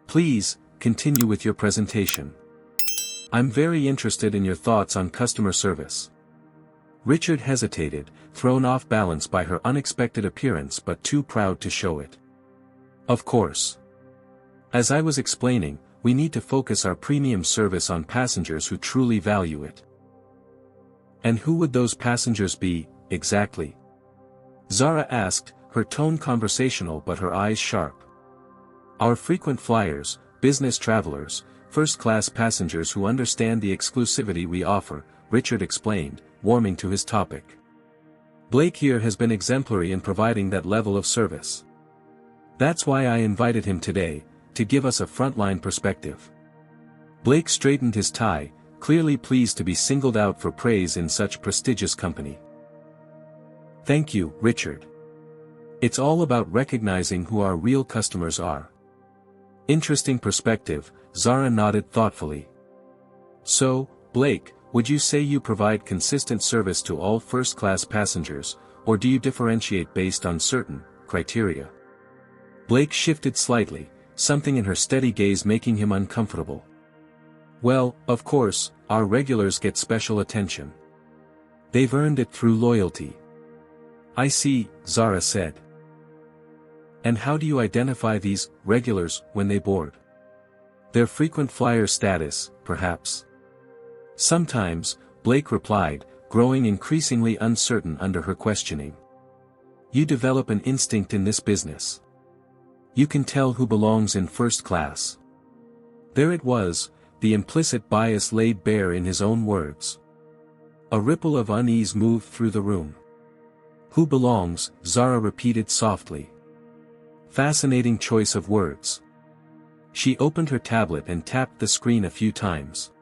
Please, continue with your presentation. I'm very interested in your thoughts on customer service. Richard hesitated, thrown off balance by her unexpected appearance but too proud to show it. Of course. As I was explaining, we need to focus our premium service on passengers who truly value it. And who would those passengers be, exactly? Zara asked, her tone conversational but her eyes sharp. Our frequent flyers, business travelers, first-class passengers who understand the exclusivity we offer, Richard explained, warming to his topic. Blake here has been exemplary in providing that level of service. That's why I invited him today, to give us a frontline perspective. Blake straightened his tie, clearly pleased to be singled out for praise in such prestigious company. Thank you, Richard. It's all about recognizing who our real customers are. Interesting perspective, Zara nodded thoughtfully. So, Blake, would you say you provide consistent service to all first-class passengers, or do you differentiate based on certain criteria? Blake shifted slightly, something in her steady gaze making him uncomfortable. Well, of course, our regulars get special attention. They've earned it through loyalty. I see, Zara said. And how do you identify these regulars when they board? Their frequent flyer status, perhaps? Sometimes, Blake replied, growing increasingly uncertain under her questioning. You develop an instinct in this business. You can tell who belongs in first class. There it was, the implicit bias laid bare in his own words. A ripple of unease moved through the room. Who belongs, Zara repeated softly. Fascinating choice of words. She opened her tablet and tapped the screen a few times.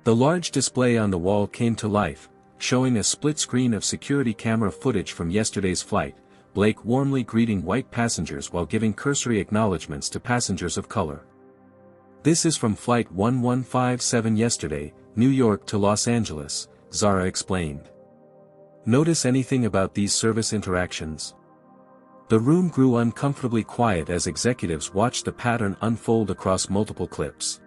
The large display on the wall came to life, showing a split screen of security camera footage from yesterday's flight, Blake warmly greeting white passengers while giving cursory acknowledgments to passengers of color. This is from Flight 1157 yesterday, New York to Los Angeles, Zara explained. Notice anything about these service interactions? The room grew uncomfortably quiet as executives watched the pattern unfold across multiple clips.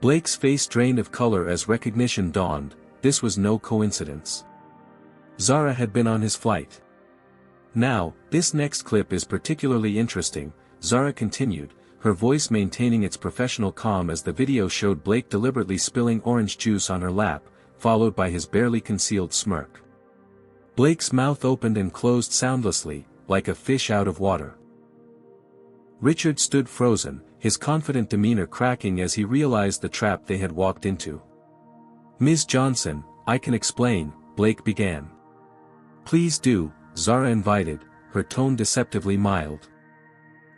Blake's face drained of color as recognition dawned. This was no coincidence. Zara had been on his flight. Now, this next clip is particularly interesting, Zara continued, her voice maintaining its professional calm as the video showed Blake deliberately spilling orange juice on her lap, followed by his barely concealed smirk. Blake's mouth opened and closed soundlessly, like a fish out of water. Richard stood frozen, his confident demeanor cracking as he realized the trap they had walked into. Ms. Johnson, I can explain, Blake began. Please do, Zara invited, her tone deceptively mild.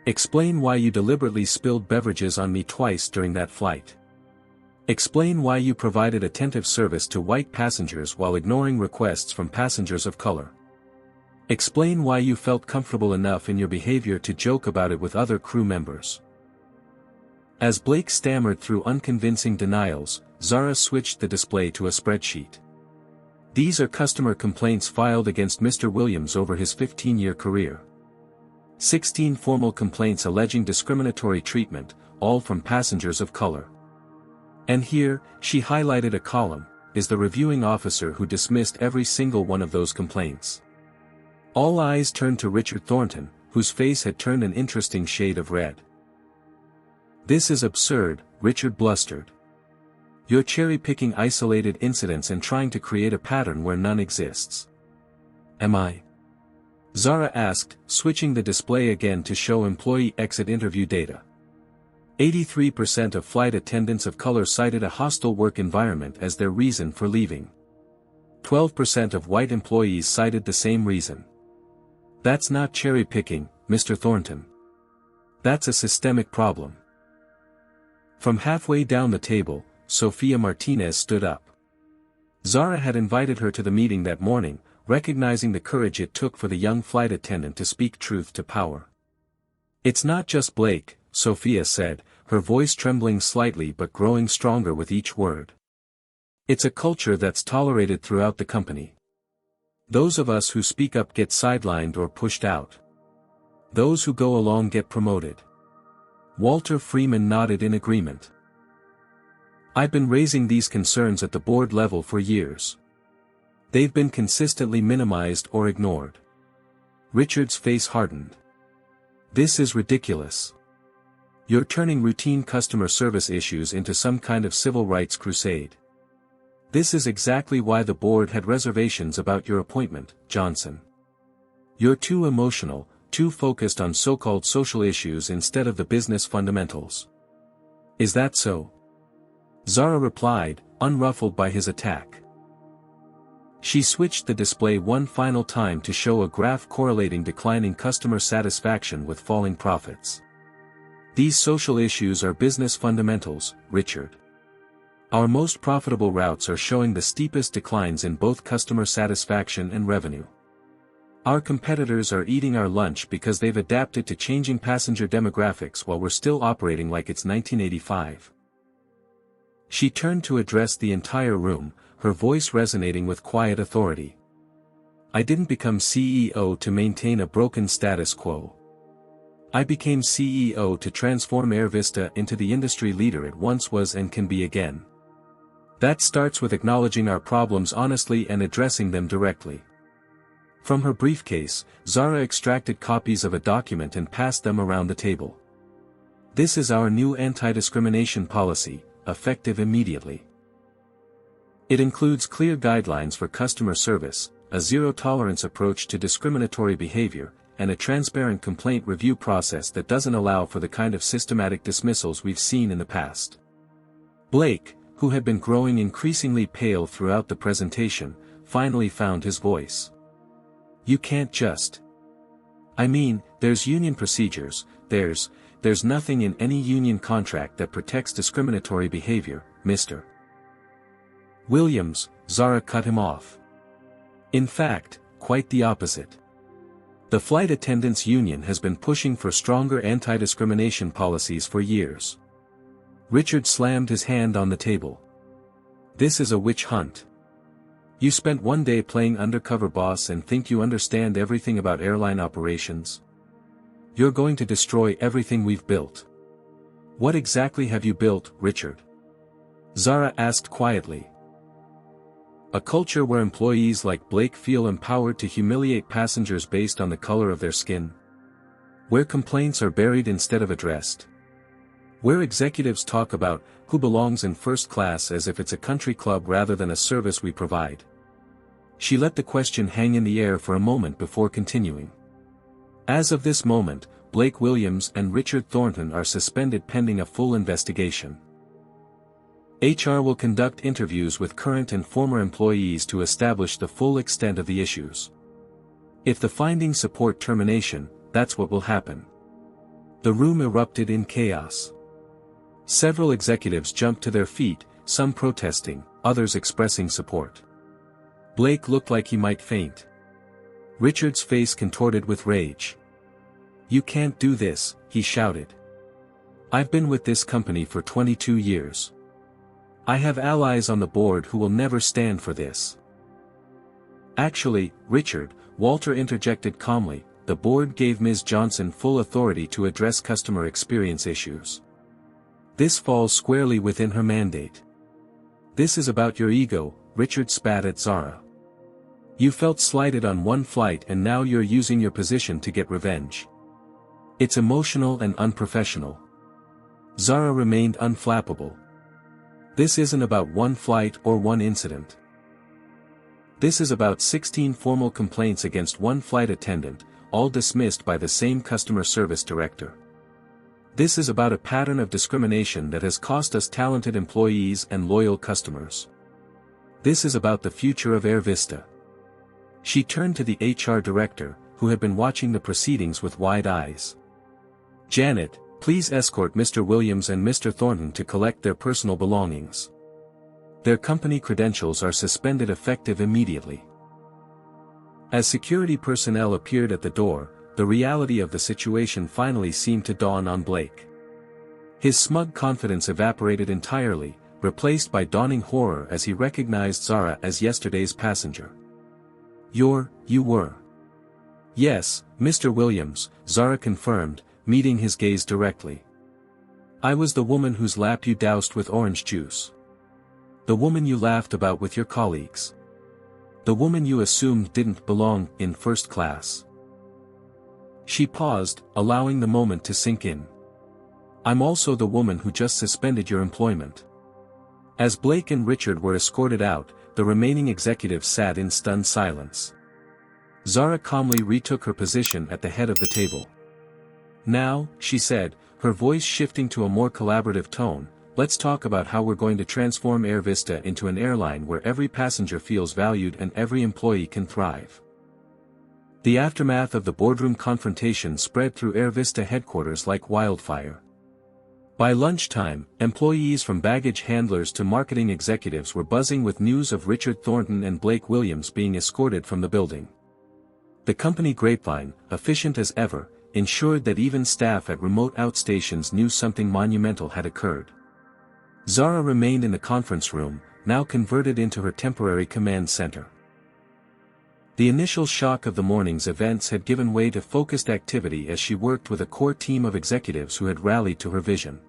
Explain why you deliberately spilled beverages on me twice during that flight. Explain why you provided attentive service to white passengers while ignoring requests from passengers of color. Explain why you felt comfortable enough in your behavior to joke about it with other crew members. As Blake stammered through unconvincing denials, Zara switched the display to a spreadsheet. These are customer complaints filed against Mr. Williams over his 15-year career. 16 formal complaints alleging discriminatory treatment, all from passengers of color. And here, she highlighted a column, is the reviewing officer who dismissed every single one of those complaints. All eyes turned to Richard Thornton, whose face had turned an interesting shade of red. This is absurd, Richard blustered. You're cherry-picking isolated incidents and trying to create a pattern where none exists. Am I? Zara asked, switching the display again to show employee exit interview data. 83% of flight attendants of color cited a hostile work environment as their reason for leaving. 12% of white employees cited the same reason. That's not cherry-picking, Mr. Thornton. That's a systemic problem. From halfway down the table, Sophia Martinez stood up. Zara had invited her to the meeting that morning, recognizing the courage it took for the young flight attendant to speak truth to power. It's not just Blake, Sophia said, her voice trembling slightly but growing stronger with each word. It's a culture that's tolerated throughout the company. Those of us who speak up get sidelined or pushed out. Those who go along get promoted. Walter Freeman nodded in agreement. I've been raising these concerns at the board level for years. They've been consistently minimized or ignored. Richard's face hardened. This is ridiculous. You're turning routine customer service issues into some kind of civil rights crusade. This is exactly why the board had reservations about your appointment, Johnson. You're too emotional, too focused on so-called social issues instead of the business fundamentals. Is that so? Zara replied, unruffled by his attack. She switched the display one final time to show a graph correlating declining customer satisfaction with falling profits. These social issues are business fundamentals, Richard. Our most profitable routes are showing the steepest declines in both customer satisfaction and revenue. Our competitors are eating our lunch because they've adapted to changing passenger demographics while we're still operating like it's 1985. She turned to address the entire room, her voice resonating with quiet authority. I didn't become CEO to maintain a broken status quo. I became CEO to transform AirVista into the industry leader it once was and can be again. That starts with acknowledging our problems honestly and addressing them directly. From her briefcase, Zara extracted copies of a document and passed them around the table. This is our new anti-discrimination policy, effective immediately. It includes clear guidelines for customer service, a zero-tolerance approach to discriminatory behavior, and a transparent complaint review process that doesn't allow for the kind of systematic dismissals we've seen in the past. Blake, who had been growing increasingly pale throughout the presentation, finally found his voice. You can't just. I mean, there's union procedures, there's nothing in any union contract that protects discriminatory behavior, Mr. Williams, Zara cut him off. In fact, quite the opposite. The flight attendants union has been pushing for stronger anti-discrimination policies for years. Richard slammed his hand on the table. This is a witch hunt. You spent one day playing undercover boss and think you understand everything about airline operations? You're going to destroy everything we've built. What exactly have you built, Richard? Zara asked quietly. A culture where employees like Blake feel empowered to humiliate passengers based on the color of their skin. Where complaints are buried instead of addressed. Where executives talk about who belongs in first class as if it's a country club rather than a service we provide. She let the question hang in the air for a moment before continuing. As of this moment, Blake Williams and Richard Thornton are suspended pending a full investigation. HR will conduct interviews with current and former employees to establish the full extent of the issues. If the findings support termination, that's what will happen. The room erupted in chaos. Several executives jumped to their feet, some protesting, others expressing support. Blake looked like he might faint. Richard's face contorted with rage. You can't do this, he shouted. I've been with this company for 22 years. I have allies on the board who will never stand for this. Actually, Richard, Walter interjected calmly, the board gave Ms. Johnson full authority to address customer experience issues. This falls squarely within her mandate. This is about your ego, Richard spat at Zara. You felt slighted on one flight and now you're using your position to get revenge. It's emotional and unprofessional. Zara remained unflappable. This isn't about one flight or one incident. This is about 16 formal complaints against one flight attendant, all dismissed by the same customer service director. This is about a pattern of discrimination that has cost us talented employees and loyal customers. This is about the future of AirVista. She turned to the HR director, who had been watching the proceedings with wide eyes. Janet, please escort Mr. Williams and Mr. Thornton to collect their personal belongings. Their company credentials are suspended effective immediately. As security personnel appeared at the door, the reality of the situation finally seemed to dawn on Blake. His smug confidence evaporated entirely, replaced by dawning horror as he recognized Zara as yesterday's passenger. You were. Yes, Mr. Williams, Zara confirmed, meeting his gaze directly. I was the woman whose lap you doused with orange juice. The woman you laughed about with your colleagues. The woman you assumed didn't belong in first class. She paused, allowing the moment to sink in. I'm also the woman who just suspended your employment. As Blake and Richard were escorted out, the remaining executives sat in stunned silence. Zara calmly retook her position at the head of the table. Now, she said, her voice shifting to a more collaborative tone, let's talk about how we're going to transform AirVista into an airline where every passenger feels valued and every employee can thrive. The aftermath of the boardroom confrontation spread through AirVista headquarters like wildfire. By lunchtime, employees from baggage handlers to marketing executives were buzzing with news of Richard Thornton and Blake Williams being escorted from the building. The company grapevine, efficient as ever, ensured that even staff at remote outstations knew something monumental had occurred. Zara remained in the conference room, now converted into her temporary command center. The initial shock of the morning's events had given way to focused activity as she worked with a core team of executives who had rallied to her vision.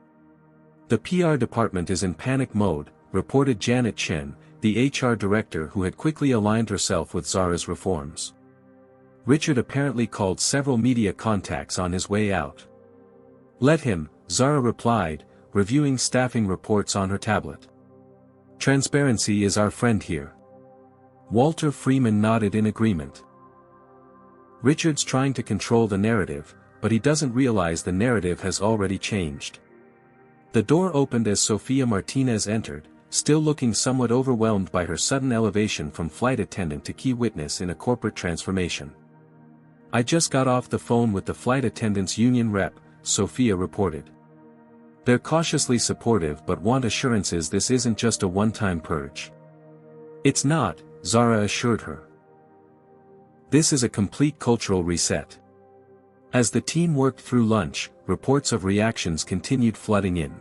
The PR department is in panic mode, reported Janet Chen, the HR director who had quickly aligned herself with Zara's reforms. Richard apparently called several media contacts on his way out. Let him, Zara replied, reviewing staffing reports on her tablet. Transparency is our friend here. Walter Freeman nodded in agreement. Richard's trying to control the narrative, but he doesn't realize the narrative has already changed. The door opened as Sofia Martinez entered, still looking somewhat overwhelmed by her sudden elevation from flight attendant to key witness in a corporate transformation. I just got off the phone with the flight attendants union rep, Sofia reported. They're cautiously supportive but want assurances this isn't just a one-time purge. It's not, Zara assured her. This is a complete cultural reset. As the team worked through lunch, reports of reactions continued flooding in.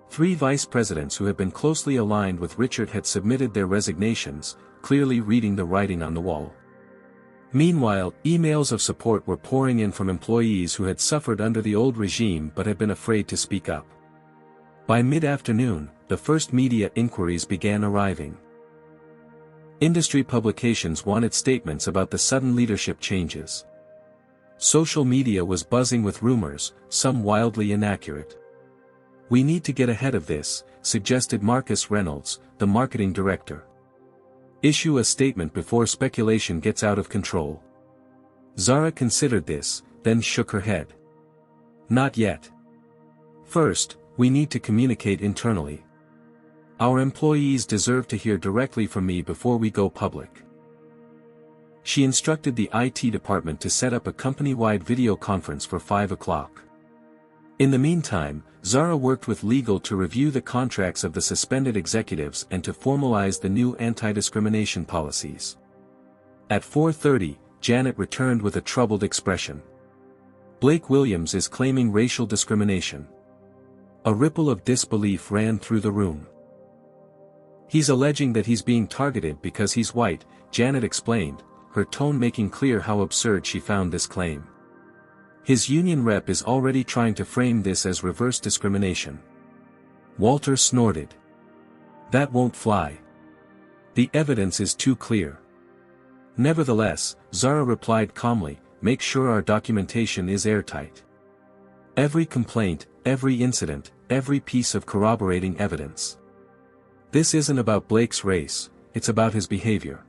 3 vice presidents who had been closely aligned with Richard had submitted their resignations, clearly reading the writing on the wall. Meanwhile, emails of support were pouring in from employees who had suffered under the old regime but had been afraid to speak up. By mid-afternoon, the first media inquiries began arriving. Industry publications wanted statements about the sudden leadership changes. Social media was buzzing with rumors, some wildly inaccurate. We need to get ahead of this, suggested Marcus Reynolds, the marketing director. Issue a statement before speculation gets out of control. Zara considered this, then shook her head. Not yet. First, we need to communicate internally. Our employees deserve to hear directly from me before we go public. She instructed the IT department to set up a company-wide video conference for 5 o'clock. In the meantime, Zara worked with legal to review the contracts of the suspended executives and to formalize the new anti-discrimination policies. At 4:30, Janet returned with a troubled expression. Blake Williams is claiming racial discrimination. A ripple of disbelief ran through the room. He's alleging that he's being targeted because he's white, Janet explained, her tone making clear how absurd she found this claim. His union rep is already trying to frame this as reverse discrimination. Walter snorted. That won't fly. The evidence is too clear. Nevertheless, Zara replied calmly, make sure our documentation is airtight. Every complaint, every incident, every piece of corroborating evidence. This isn't about Blake's race, it's about his behavior.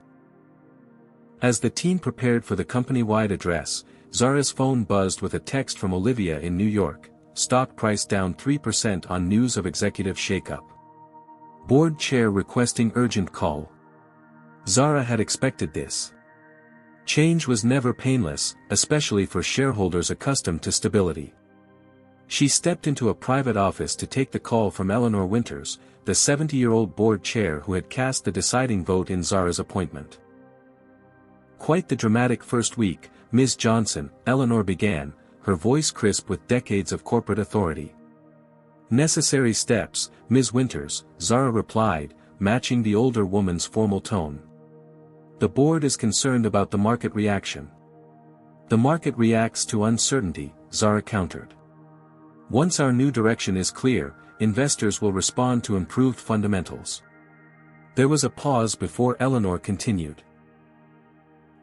As the team prepared for the company-wide address, Zara's phone buzzed with a text from Olivia in New York, stock price down 3% on news of executive shakeup. Board chair requesting urgent call. Zara had expected this. Change was never painless, especially for shareholders accustomed to stability. She stepped into a private office to take the call from Eleanor Winters, the 70-year-old board chair who had cast the deciding vote in Zara's appointment. Quite the dramatic first week, Ms. Johnson, Eleanor began, her voice crisp with decades of corporate authority. Necessary steps, Ms. Winters, Zara replied, matching the older woman's formal tone. The board is concerned about the market reaction. The market reacts to uncertainty, Zara countered. Once our new direction is clear, investors will respond to improved fundamentals. There was a pause before Eleanor continued.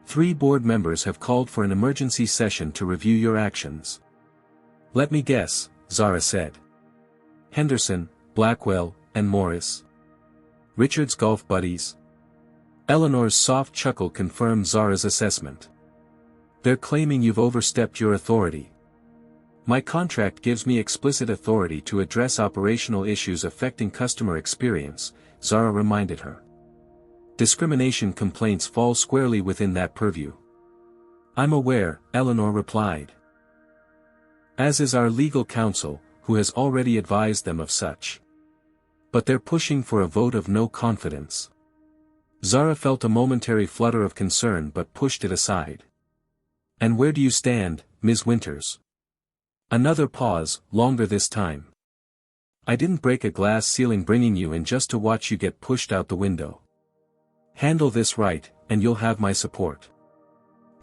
3 board members have called for an emergency session to review your actions. Let me guess, Zara said. Henderson, Blackwell, and Morris. Richard's golf buddies. Eleanor's soft chuckle confirmed Zara's assessment. They're claiming you've overstepped your authority. My contract gives me explicit authority to address operational issues affecting customer experience, Zara reminded her. Discrimination complaints fall squarely within that purview. I'm aware, Eleanor replied. As is our legal counsel, who has already advised them of such. But they're pushing for a vote of no confidence. Zara felt a momentary flutter of concern but pushed it aside. And where do you stand, Ms. Winters? Another pause, longer this time. I didn't break a glass ceiling bringing you in just to watch you get pushed out the window. Handle this right, and you'll have my support.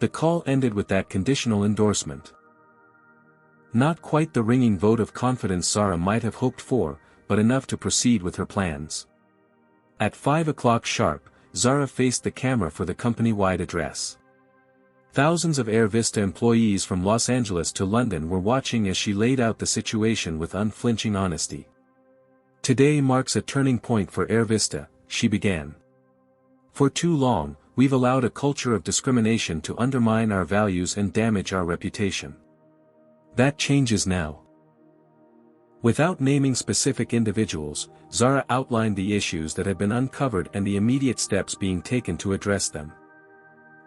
The call ended with that conditional endorsement. Not quite the ringing vote of confidence Zara might have hoped for, but enough to proceed with her plans. At 5 o'clock sharp, Zara faced the camera for the company-wide address. Thousands of AirVista employees from Los Angeles to London were watching as she laid out the situation with unflinching honesty. Today marks a turning point for AirVista, she began. For too long, we've allowed a culture of discrimination to undermine our values and damage our reputation. That changes now. Without naming specific individuals, Zara outlined the issues that had been uncovered and the immediate steps being taken to address them.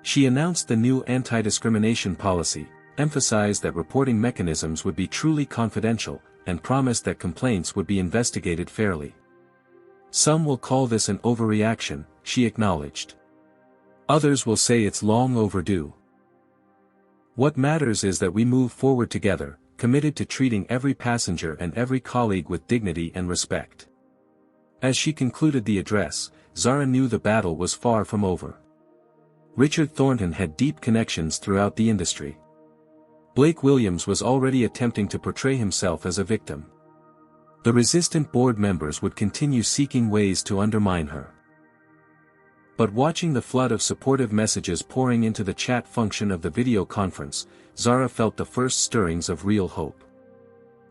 She announced the new anti-discrimination policy, emphasized that reporting mechanisms would be truly confidential, and promised that complaints would be investigated fairly. Some will call this an overreaction, she acknowledged. Others will say it's long overdue. What matters is that we move forward together, committed to treating every passenger and every colleague with dignity and respect. As she concluded the address, Zara knew the battle was far from over. Richard Thornton had deep connections throughout the industry. Blake Williams was already attempting to portray himself as a victim. The resistant board members would continue seeking ways to undermine her. But watching the flood of supportive messages pouring into the chat function of the video conference, Zara felt the first stirrings of real hope.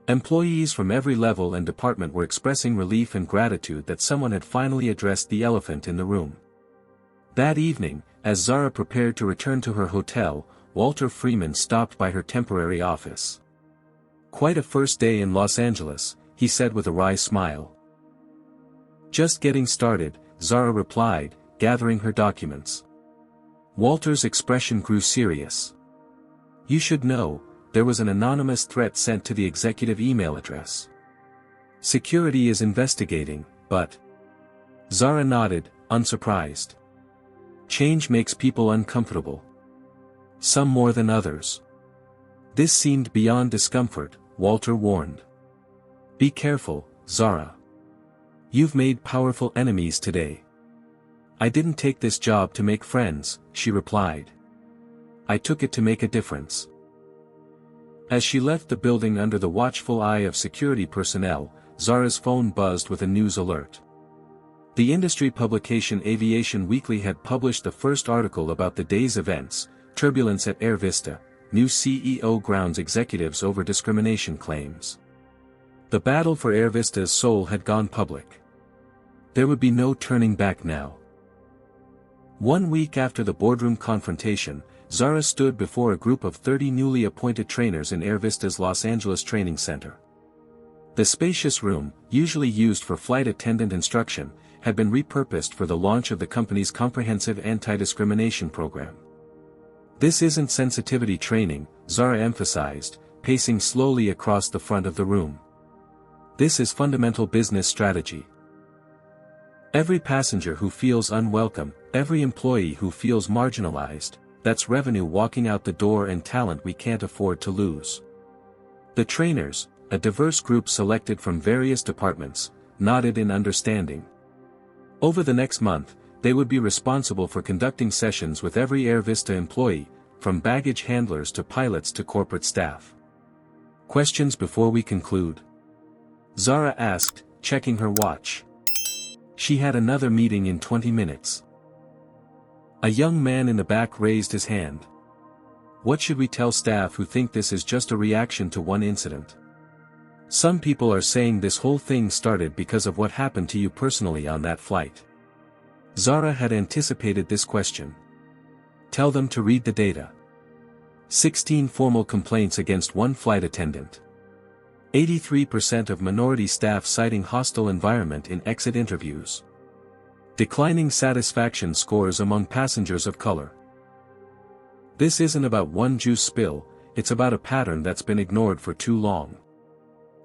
Employees from every level and department were expressing relief and gratitude that someone had finally addressed the elephant in the room. That evening, as Zara prepared to return to her hotel, Walter Freeman stopped by her temporary office. Quite a first day in Los Angeles, he said with a wry smile. Just getting started, Zara replied, gathering her documents. Walter's expression grew serious. You should know, there was an anonymous threat sent to the executive email address. Security is investigating, but... Zara nodded, unsurprised. Change makes people uncomfortable. Some more than others. This seemed beyond discomfort, Walter warned. Be careful, Zara. You've made powerful enemies today. I didn't take this job to make friends, she replied. I took it to make a difference. As she left the building under the watchful eye of security personnel, Zara's phone buzzed with a news alert. The industry publication Aviation Weekly had published the first article about the day's events, turbulence at AirVista, new CEO grounds executives over discrimination claims. The battle for AirVista's soul had gone public. There would be no turning back now. 1 week after the boardroom confrontation, Zara stood before a group of 30 newly appointed trainers in AirVista's Los Angeles Training Center. The spacious room, usually used for flight attendant instruction, had been repurposed for the launch of the company's comprehensive anti-discrimination program. This isn't sensitivity training, Zara emphasized, pacing slowly across the front of the room. This is fundamental business strategy. Every passenger who feels unwelcome, every employee who feels marginalized, that's revenue walking out the door and talent we can't afford to lose. The trainers, a diverse group selected from various departments, nodded in understanding. Over the next month, they would be responsible for conducting sessions with every AirVista employee, from baggage handlers to pilots to corporate staff. Questions before we conclude? Zara asked, checking her watch. She had another meeting in 20 minutes. A young man in the back raised his hand. What should we tell staff who think this is just a reaction to one incident? Some people are saying this whole thing started because of what happened to you personally on that flight. Zara had anticipated this question. Tell them to read the data. 16 formal complaints against one flight attendant. 83% of minority staff citing hostile environment in exit interviews. Declining satisfaction scores among passengers of color. This isn't about one juice spill, it's about a pattern that's been ignored for too long.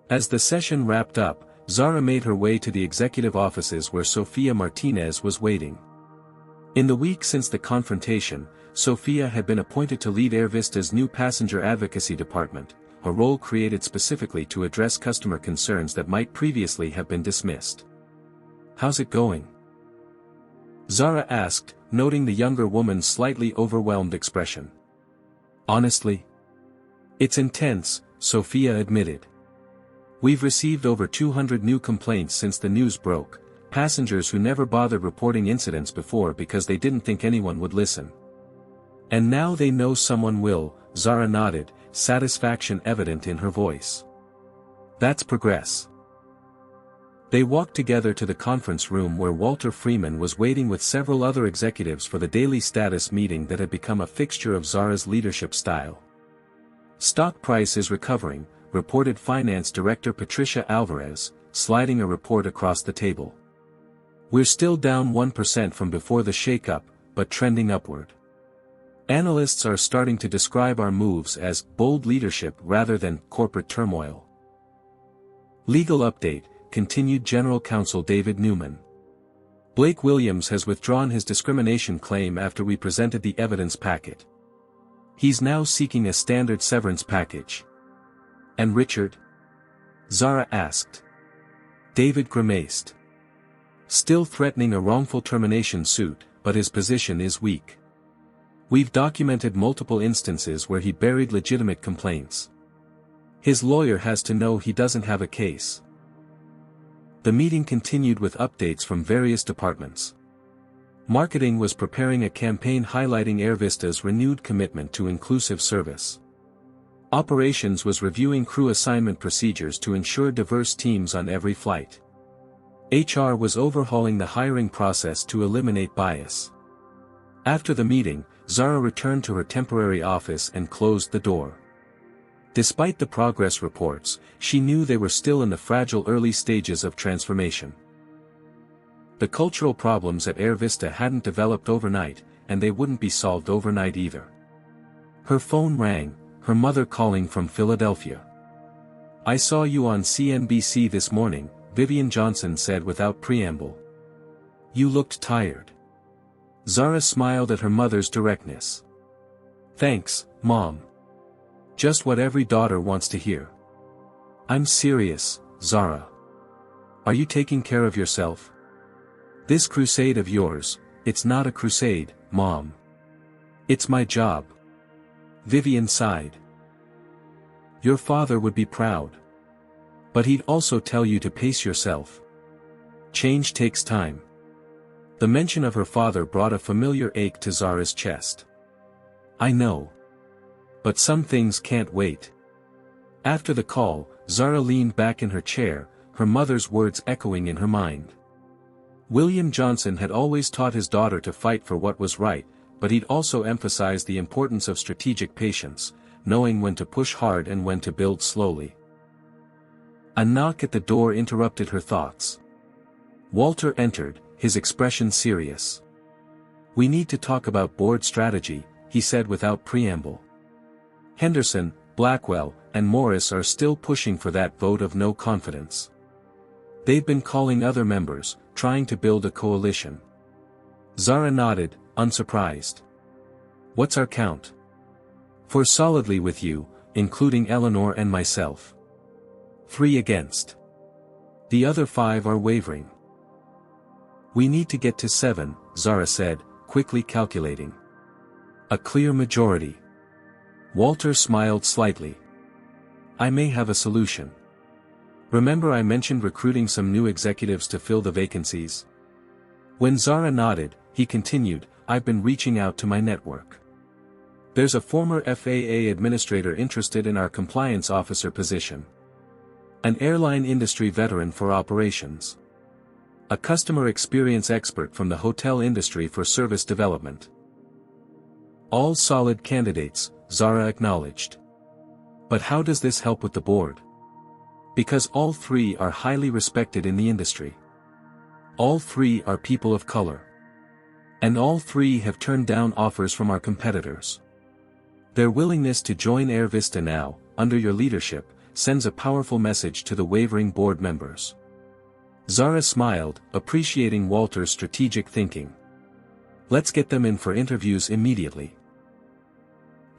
As the session wrapped up, Zara made her way to the executive offices where Sofia Martinez was waiting. In the week since the confrontation, Sofia had been appointed to lead AirVista's new passenger advocacy department, a role created specifically to address customer concerns that might previously have been dismissed. How's it going? Zara asked, noting the younger woman's slightly overwhelmed expression. Honestly? It's intense, Sofia admitted. We've received over 200 new complaints since the news broke, passengers who never bothered reporting incidents before because they didn't think anyone would listen. And now they know someone will, Zara nodded, satisfaction evident in her voice. That's progress. They walked together to the conference room where Walter Freeman was waiting with several other executives for the daily status meeting that had become a fixture of Zara's leadership style. Stock price is recovering, reported Finance Director Patricia Alvarez, sliding a report across the table. We're still down 1% from before the shakeup, but trending upward. Analysts are starting to describe our moves as bold leadership rather than corporate turmoil. Legal update, continued General Counsel David Newman. Blake Williams has withdrawn his discrimination claim after we presented the evidence packet. He's now seeking a standard severance package. And Richard? Zara asked. David grimaced. Still threatening a wrongful termination suit, but his position is weak. We've documented multiple instances where he buried legitimate complaints. His lawyer has to know he doesn't have a case. The meeting continued with updates from various departments. Marketing was preparing a campaign highlighting AirVista's renewed commitment to inclusive service. Operations was reviewing crew assignment procedures to ensure diverse teams on every flight. HR was overhauling the hiring process to eliminate bias. After the meeting, Zara returned to her temporary office and closed the door. Despite the progress reports, she knew they were still in the fragile early stages of transformation. The cultural problems at AirVista hadn't developed overnight, and they wouldn't be solved overnight either. Her phone rang, her mother calling from Philadelphia. I saw you on CNBC this morning, Vivian Johnson said without preamble. You looked tired. Zara smiled at her mother's directness. Thanks, Mom. Just what every daughter wants to hear. I'm serious, Zara. Are you taking care of yourself? This crusade of yours, it's not a crusade, Mom. It's my job. Vivian sighed. Your father would be proud. But he'd also tell you to pace yourself. Change takes time. The mention of her father brought a familiar ache to Zara's chest. I know. But some things can't wait. After the call, Zara leaned back in her chair, her mother's words echoing in her mind. William Johnson had always taught his daughter to fight for what was right, but he'd also emphasized the importance of strategic patience, knowing when to push hard and when to build slowly. A knock at the door interrupted her thoughts. Walter entered, his expression serious. We need to talk about board strategy, he said without preamble. Henderson, Blackwell, and Morris are still pushing for that vote of no confidence. They've been calling other members, trying to build a coalition. Zara nodded, unsurprised. What's our count? 4 solidly with you, including Eleanor and myself. 3 against. The other 5 are wavering. We need to get to 7, Zara said, quickly calculating. A clear majority. Walter smiled slightly. I may have a solution. Remember I mentioned recruiting some new executives to fill the vacancies? When Zara nodded, he continued, I've been reaching out to my network. There's a former FAA administrator interested in our compliance officer position. An airline industry veteran for operations. A customer experience expert from the hotel industry for service development. All solid candidates, Zara acknowledged. But how does this help with the board? Because all 3 are highly respected in the industry. All 3 are people of color. And all 3 have turned down offers from our competitors. Their willingness to join AirVista now, under your leadership, sends a powerful message to the wavering board members. Zara smiled, appreciating Walter's strategic thinking. Let's get them in for interviews immediately.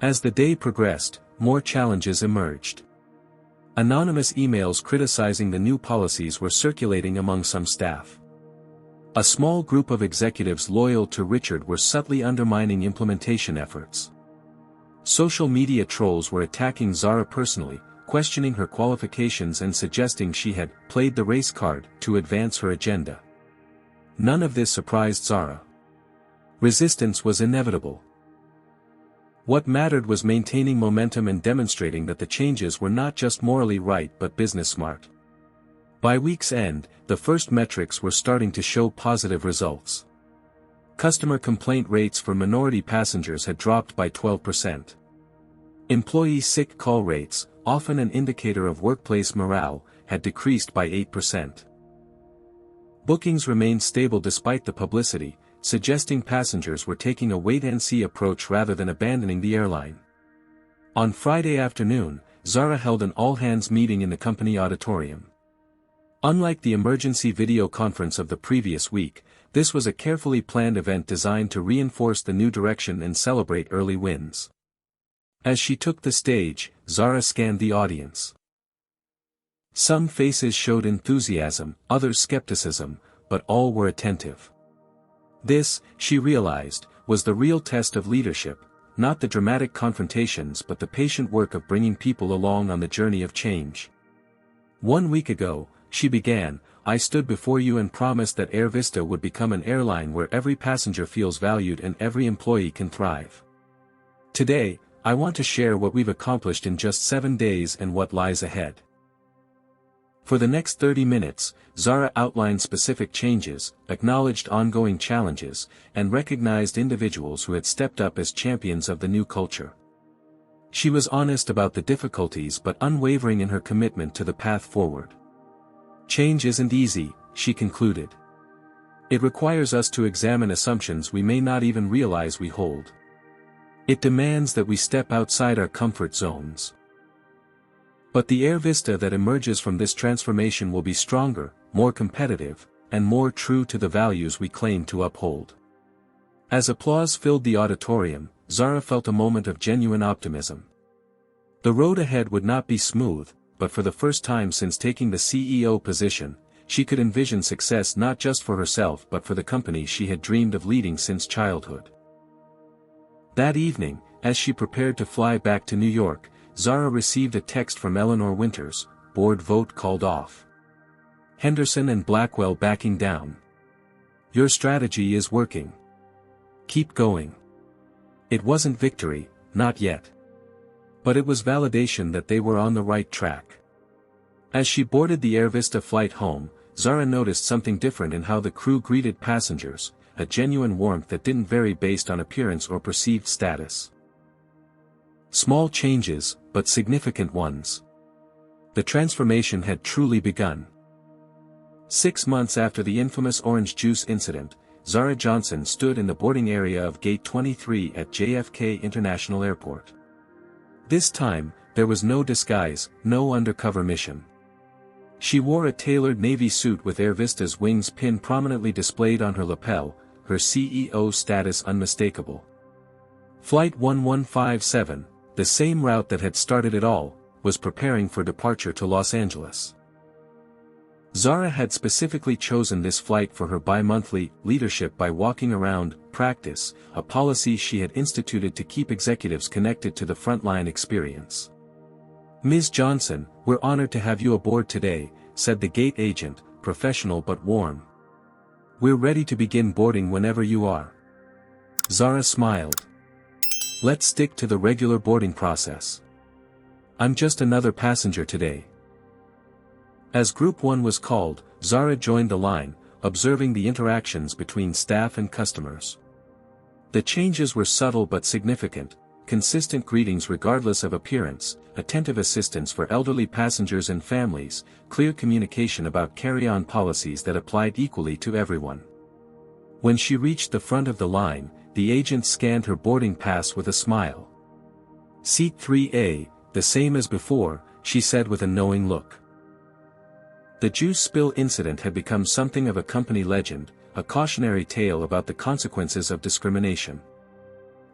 As the day progressed, more challenges emerged. Anonymous emails criticizing the new policies were circulating among some staff. A small group of executives loyal to Richard were subtly undermining implementation efforts. Social media trolls were attacking Zara personally, questioning her qualifications and suggesting she had played the race card to advance her agenda. None of this surprised Zara. Resistance was inevitable. What mattered was maintaining momentum and demonstrating that the changes were not just morally right but business smart. By week's end, the first metrics were starting to show positive results. Customer complaint rates for minority passengers had dropped by 12%. Employee sick call rates, often an indicator of workplace morale, had decreased by 8%. Bookings remained stable despite the publicity, suggesting passengers were taking a wait-and-see approach rather than abandoning the airline. On Friday afternoon, Zara held an all-hands meeting in the company auditorium. Unlike the emergency video conference of the previous week, this was a carefully planned event designed to reinforce the new direction and celebrate early wins. As she took the stage, Zara scanned the audience. Some faces showed enthusiasm, others skepticism, but all were attentive. This, she realized, was the real test of leadership, not the dramatic confrontations but the patient work of bringing people along on the journey of change. 1 week ago, she began, I stood before you and promised that AirVista would become an airline where every passenger feels valued and every employee can thrive. Today, I want to share what we've accomplished in just 7 days and what lies ahead. For the next 30 minutes, Zara outlined specific changes, acknowledged ongoing challenges, and recognized individuals who had stepped up as champions of the new culture. She was honest about the difficulties but unwavering in her commitment to the path forward. Change isn't easy, she concluded. It requires us to examine assumptions we may not even realize we hold. It demands that we step outside our comfort zones. But the AirVista that emerges from this transformation will be stronger, more competitive, and more true to the values we claim to uphold. As applause filled the auditorium, Zara felt a moment of genuine optimism. The road ahead would not be smooth, but for the first time since taking the CEO position, she could envision success not just for herself but for the company she had dreamed of leading since childhood. That evening, as she prepared to fly back to New York, Zara received a text from Eleanor Winters, board vote called off. Henderson and Blackwell backing down. Your strategy is working. Keep going. It wasn't victory, not yet. But it was validation that they were on the right track. As she boarded the AirVista flight home, Zara noticed something different in how the crew greeted passengers, a genuine warmth that didn't vary based on appearance or perceived status. Small changes, but significant ones. The transformation had truly begun. 6 months after the infamous orange juice incident, Zara Johnson stood in the boarding area of Gate 23 at JFK International Airport. This time, there was no disguise, no undercover mission. She wore a tailored navy suit with AirVista's wings pin prominently displayed on her lapel, her CEO status unmistakable. Flight 1157, the same route that had started it all, was preparing for departure to Los Angeles. Zara had specifically chosen this flight for her bi-monthly leadership by walking around practice, a policy she had instituted to keep executives connected to the frontline experience. "Ms. Johnson, we're honored to have you aboard today," said the gate agent, professional but warm. "We're ready to begin boarding whenever you are." Zara smiled. "Let's stick to the regular boarding process. I'm just another passenger today." As Group 1 was called, Zara joined the line, observing the interactions between staff and customers. The changes were subtle but significant: consistent greetings regardless of appearance, attentive assistance for elderly passengers and families, clear communication about carry-on policies that applied equally to everyone. When she reached the front of the line, the agent scanned her boarding pass with a smile. "Seat 3A, the same as before," she said with a knowing look. The juice spill incident had become something of a company legend, a cautionary tale about the consequences of discrimination.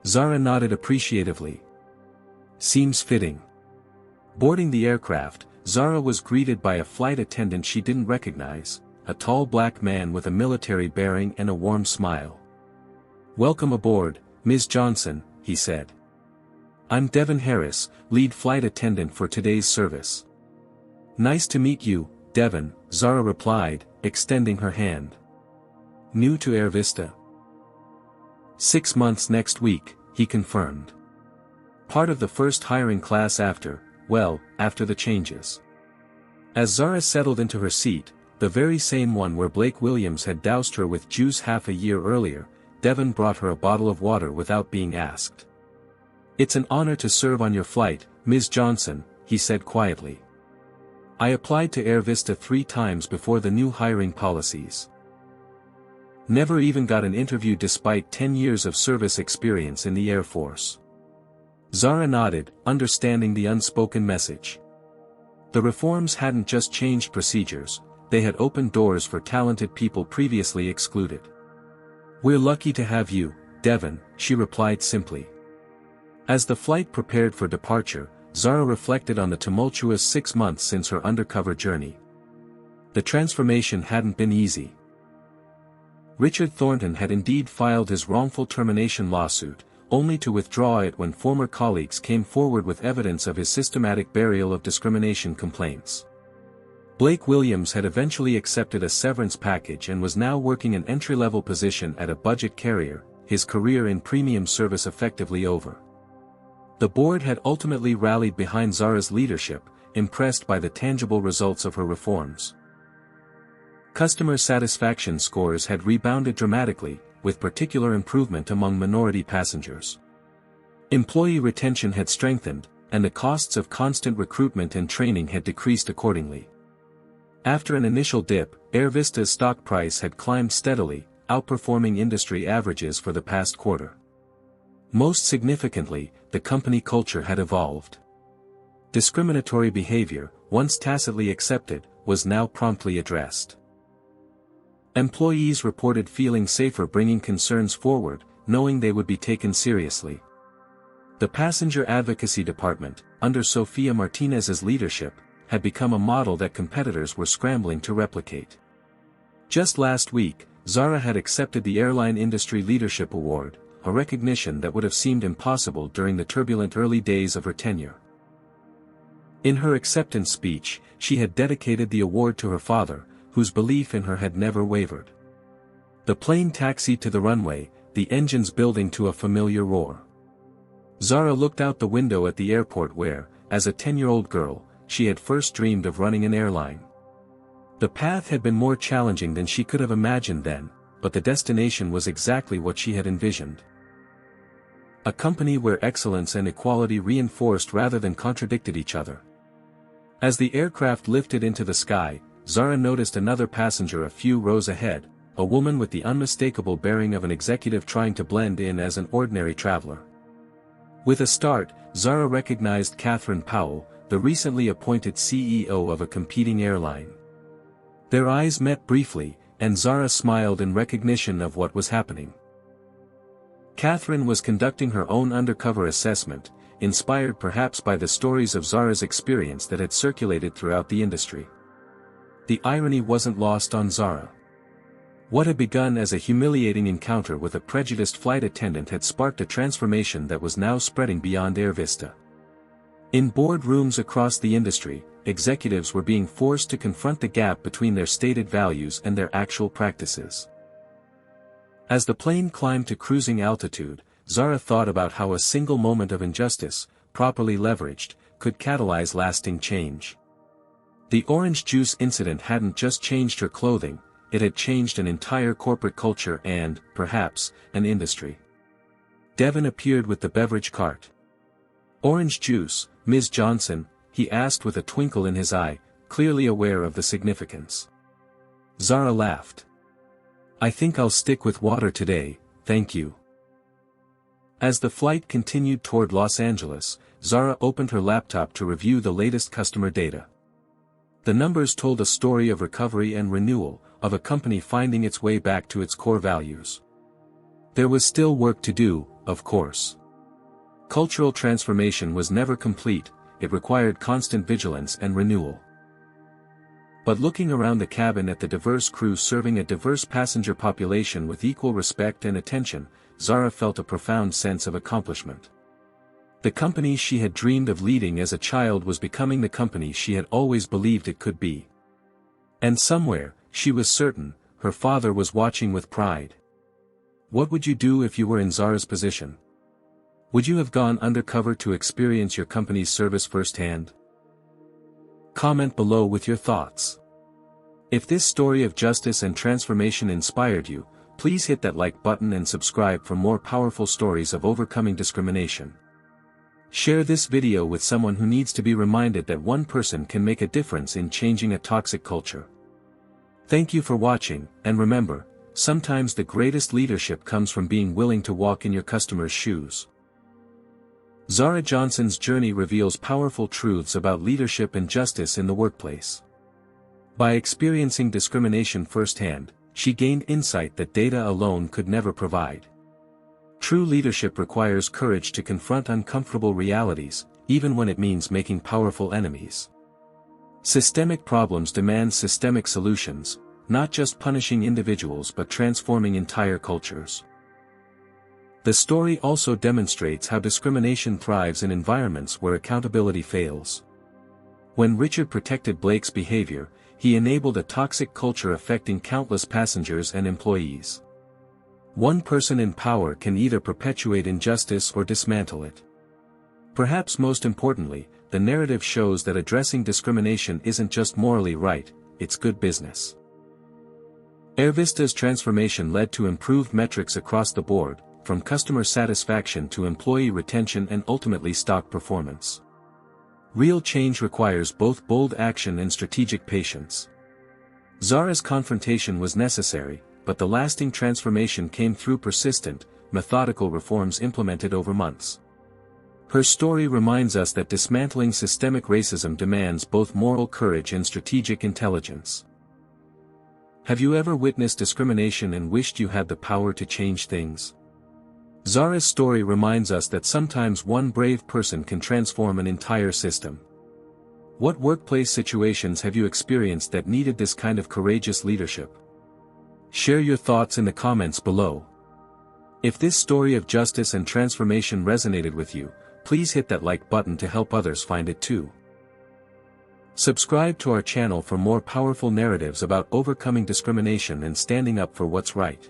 Zara nodded appreciatively. "Seems fitting." Boarding the aircraft, Zara was greeted by a flight attendant she didn't recognize, a tall black man with a military bearing and a warm smile. "Welcome aboard, Ms. Johnson," he said. "I'm Devin Harris, lead flight attendant for today's service." "Nice to meet you, Devin," Zara replied, extending her hand. "New to AirVista?" 6 months next week, he confirmed. "Part of the first hiring class after the changes." As Zara settled into her seat, the very same one where Blake Williams had doused her with juice half a year earlier, Devin brought her a bottle of water without being asked. "It's an honor to serve on your flight, Ms. Johnson," he said quietly. "I applied to AirVista 3 times before the new hiring policies. Never even got an interview despite 10 years of service experience in the Air Force." Zara nodded, understanding the unspoken message. The reforms hadn't just changed procedures, they had opened doors for talented people previously excluded. "We're lucky to have you, Devin," she replied simply. As the flight prepared for departure, Zara reflected on the tumultuous 6 months since her undercover journey. The transformation hadn't been easy. Richard Thornton had indeed filed his wrongful termination lawsuit, only to withdraw it when former colleagues came forward with evidence of his systematic burial of discrimination complaints. Blake Williams had eventually accepted a severance package and was now working an entry-level position at a budget carrier, his career in premium service effectively over. The board had ultimately rallied behind Zara's leadership, impressed by the tangible results of her reforms. Customer satisfaction scores had rebounded dramatically, with particular improvement among minority passengers. Employee retention had strengthened, and the costs of constant recruitment and training had decreased accordingly. After an initial dip, AirVista's stock price had climbed steadily, outperforming industry averages for the past quarter. Most significantly, the company culture had evolved. Discriminatory behavior, once tacitly accepted, was now promptly addressed. Employees reported feeling safer bringing concerns forward, knowing they would be taken seriously. The Passenger Advocacy Department, under Sofia Martinez's leadership, had become a model that competitors were scrambling to replicate. Just last week, Zara had accepted the Airline Industry Leadership Award, a recognition that would have seemed impossible during the turbulent early days of her tenure. In her acceptance speech, she had dedicated the award to her father, whose belief in her had never wavered. The plane taxied to the runway, the engines building to a familiar roar. Zara looked out the window at the airport where, as a 10-year-old girl, she had first dreamed of running an airline. The path had been more challenging than she could have imagined then, but the destination was exactly what she had envisioned. A company where excellence and equality reinforced rather than contradicted each other. As the aircraft lifted into the sky, Zara noticed another passenger a few rows ahead, a woman with the unmistakable bearing of an executive trying to blend in as an ordinary traveler. With a start, Zara recognized Catherine Powell, the recently appointed CEO of a competing airline. Their eyes met briefly, and Zara smiled in recognition of what was happening. Catherine was conducting her own undercover assessment, inspired perhaps by the stories of Zara's experience that had circulated throughout the industry. The irony wasn't lost on Zara. What had begun as a humiliating encounter with a prejudiced flight attendant had sparked a transformation that was now spreading beyond AirVista. In boardrooms across the industry, executives were being forced to confront the gap between their stated values and their actual practices. As the plane climbed to cruising altitude, Zara thought about how a single moment of injustice, properly leveraged, could catalyze lasting change. The orange juice incident hadn't just changed her clothing, it had changed an entire corporate culture and, perhaps, an industry. Devon appeared with the beverage cart. "Orange juice, Ms. Johnson?" he asked with a twinkle in his eye, clearly aware of the significance. Zara laughed. "I think I'll stick with water today, thank you." As the flight continued toward Los Angeles, Zara opened her laptop to review the latest customer data. The numbers told a story of recovery and renewal, of a company finding its way back to its core values. There was still work to do, of course. Cultural transformation was never complete, it required constant vigilance and renewal. But looking around the cabin at the diverse crew serving a diverse passenger population with equal respect and attention, Zara felt a profound sense of accomplishment. The company she had dreamed of leading as a child was becoming the company she had always believed it could be. And somewhere, she was certain, her father was watching with pride. What would you do if you were in Zara's position? Would you have gone undercover to experience your company's service firsthand? Comment below with your thoughts. If this story of justice and transformation inspired you, please hit that like button and subscribe for more powerful stories of overcoming discrimination. Share this video with someone who needs to be reminded that one person can make a difference in changing a toxic culture. Thank you for watching, and remember, sometimes the greatest leadership comes from being willing to walk in your customers' shoes. Zara Johnson's journey reveals powerful truths about leadership and justice in the workplace. By experiencing discrimination firsthand, she gained insight that data alone could never provide. True leadership requires courage to confront uncomfortable realities, even when it means making powerful enemies. Systemic problems demand systemic solutions, not just punishing individuals but transforming entire cultures. The story also demonstrates how discrimination thrives in environments where accountability fails. When Richard protected Blake's behavior, he enabled a toxic culture affecting countless passengers and employees. One person in power can either perpetuate injustice or dismantle it. Perhaps most importantly, the narrative shows that addressing discrimination isn't just morally right, it's good business. AirVista's transformation led to improved metrics across the board, from customer satisfaction to employee retention and ultimately stock performance. Real change requires both bold action and strategic patience. Zara's confrontation was necessary, but the lasting transformation came through persistent, methodical reforms implemented over months. Her story reminds us that dismantling systemic racism demands both moral courage and strategic intelligence. Have you ever witnessed discrimination and wished you had the power to change things? Zara's story reminds us that sometimes one brave person can transform an entire system. What workplace situations have you experienced that needed this kind of courageous leadership? Share your thoughts in the comments below. If this story of justice and transformation resonated with you, please hit that like button to help others find it too. Subscribe to our channel for more powerful narratives about overcoming discrimination and standing up for what's right.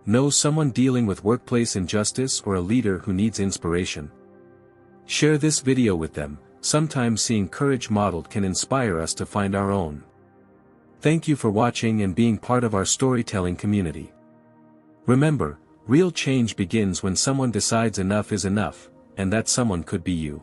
Know someone dealing with workplace injustice or a leader who needs inspiration? Share this video with them. Sometimes seeing courage modeled can inspire us to find our own. Thank you for watching and being part of our storytelling community. Remember, real change begins when someone decides enough is enough, and that someone could be you.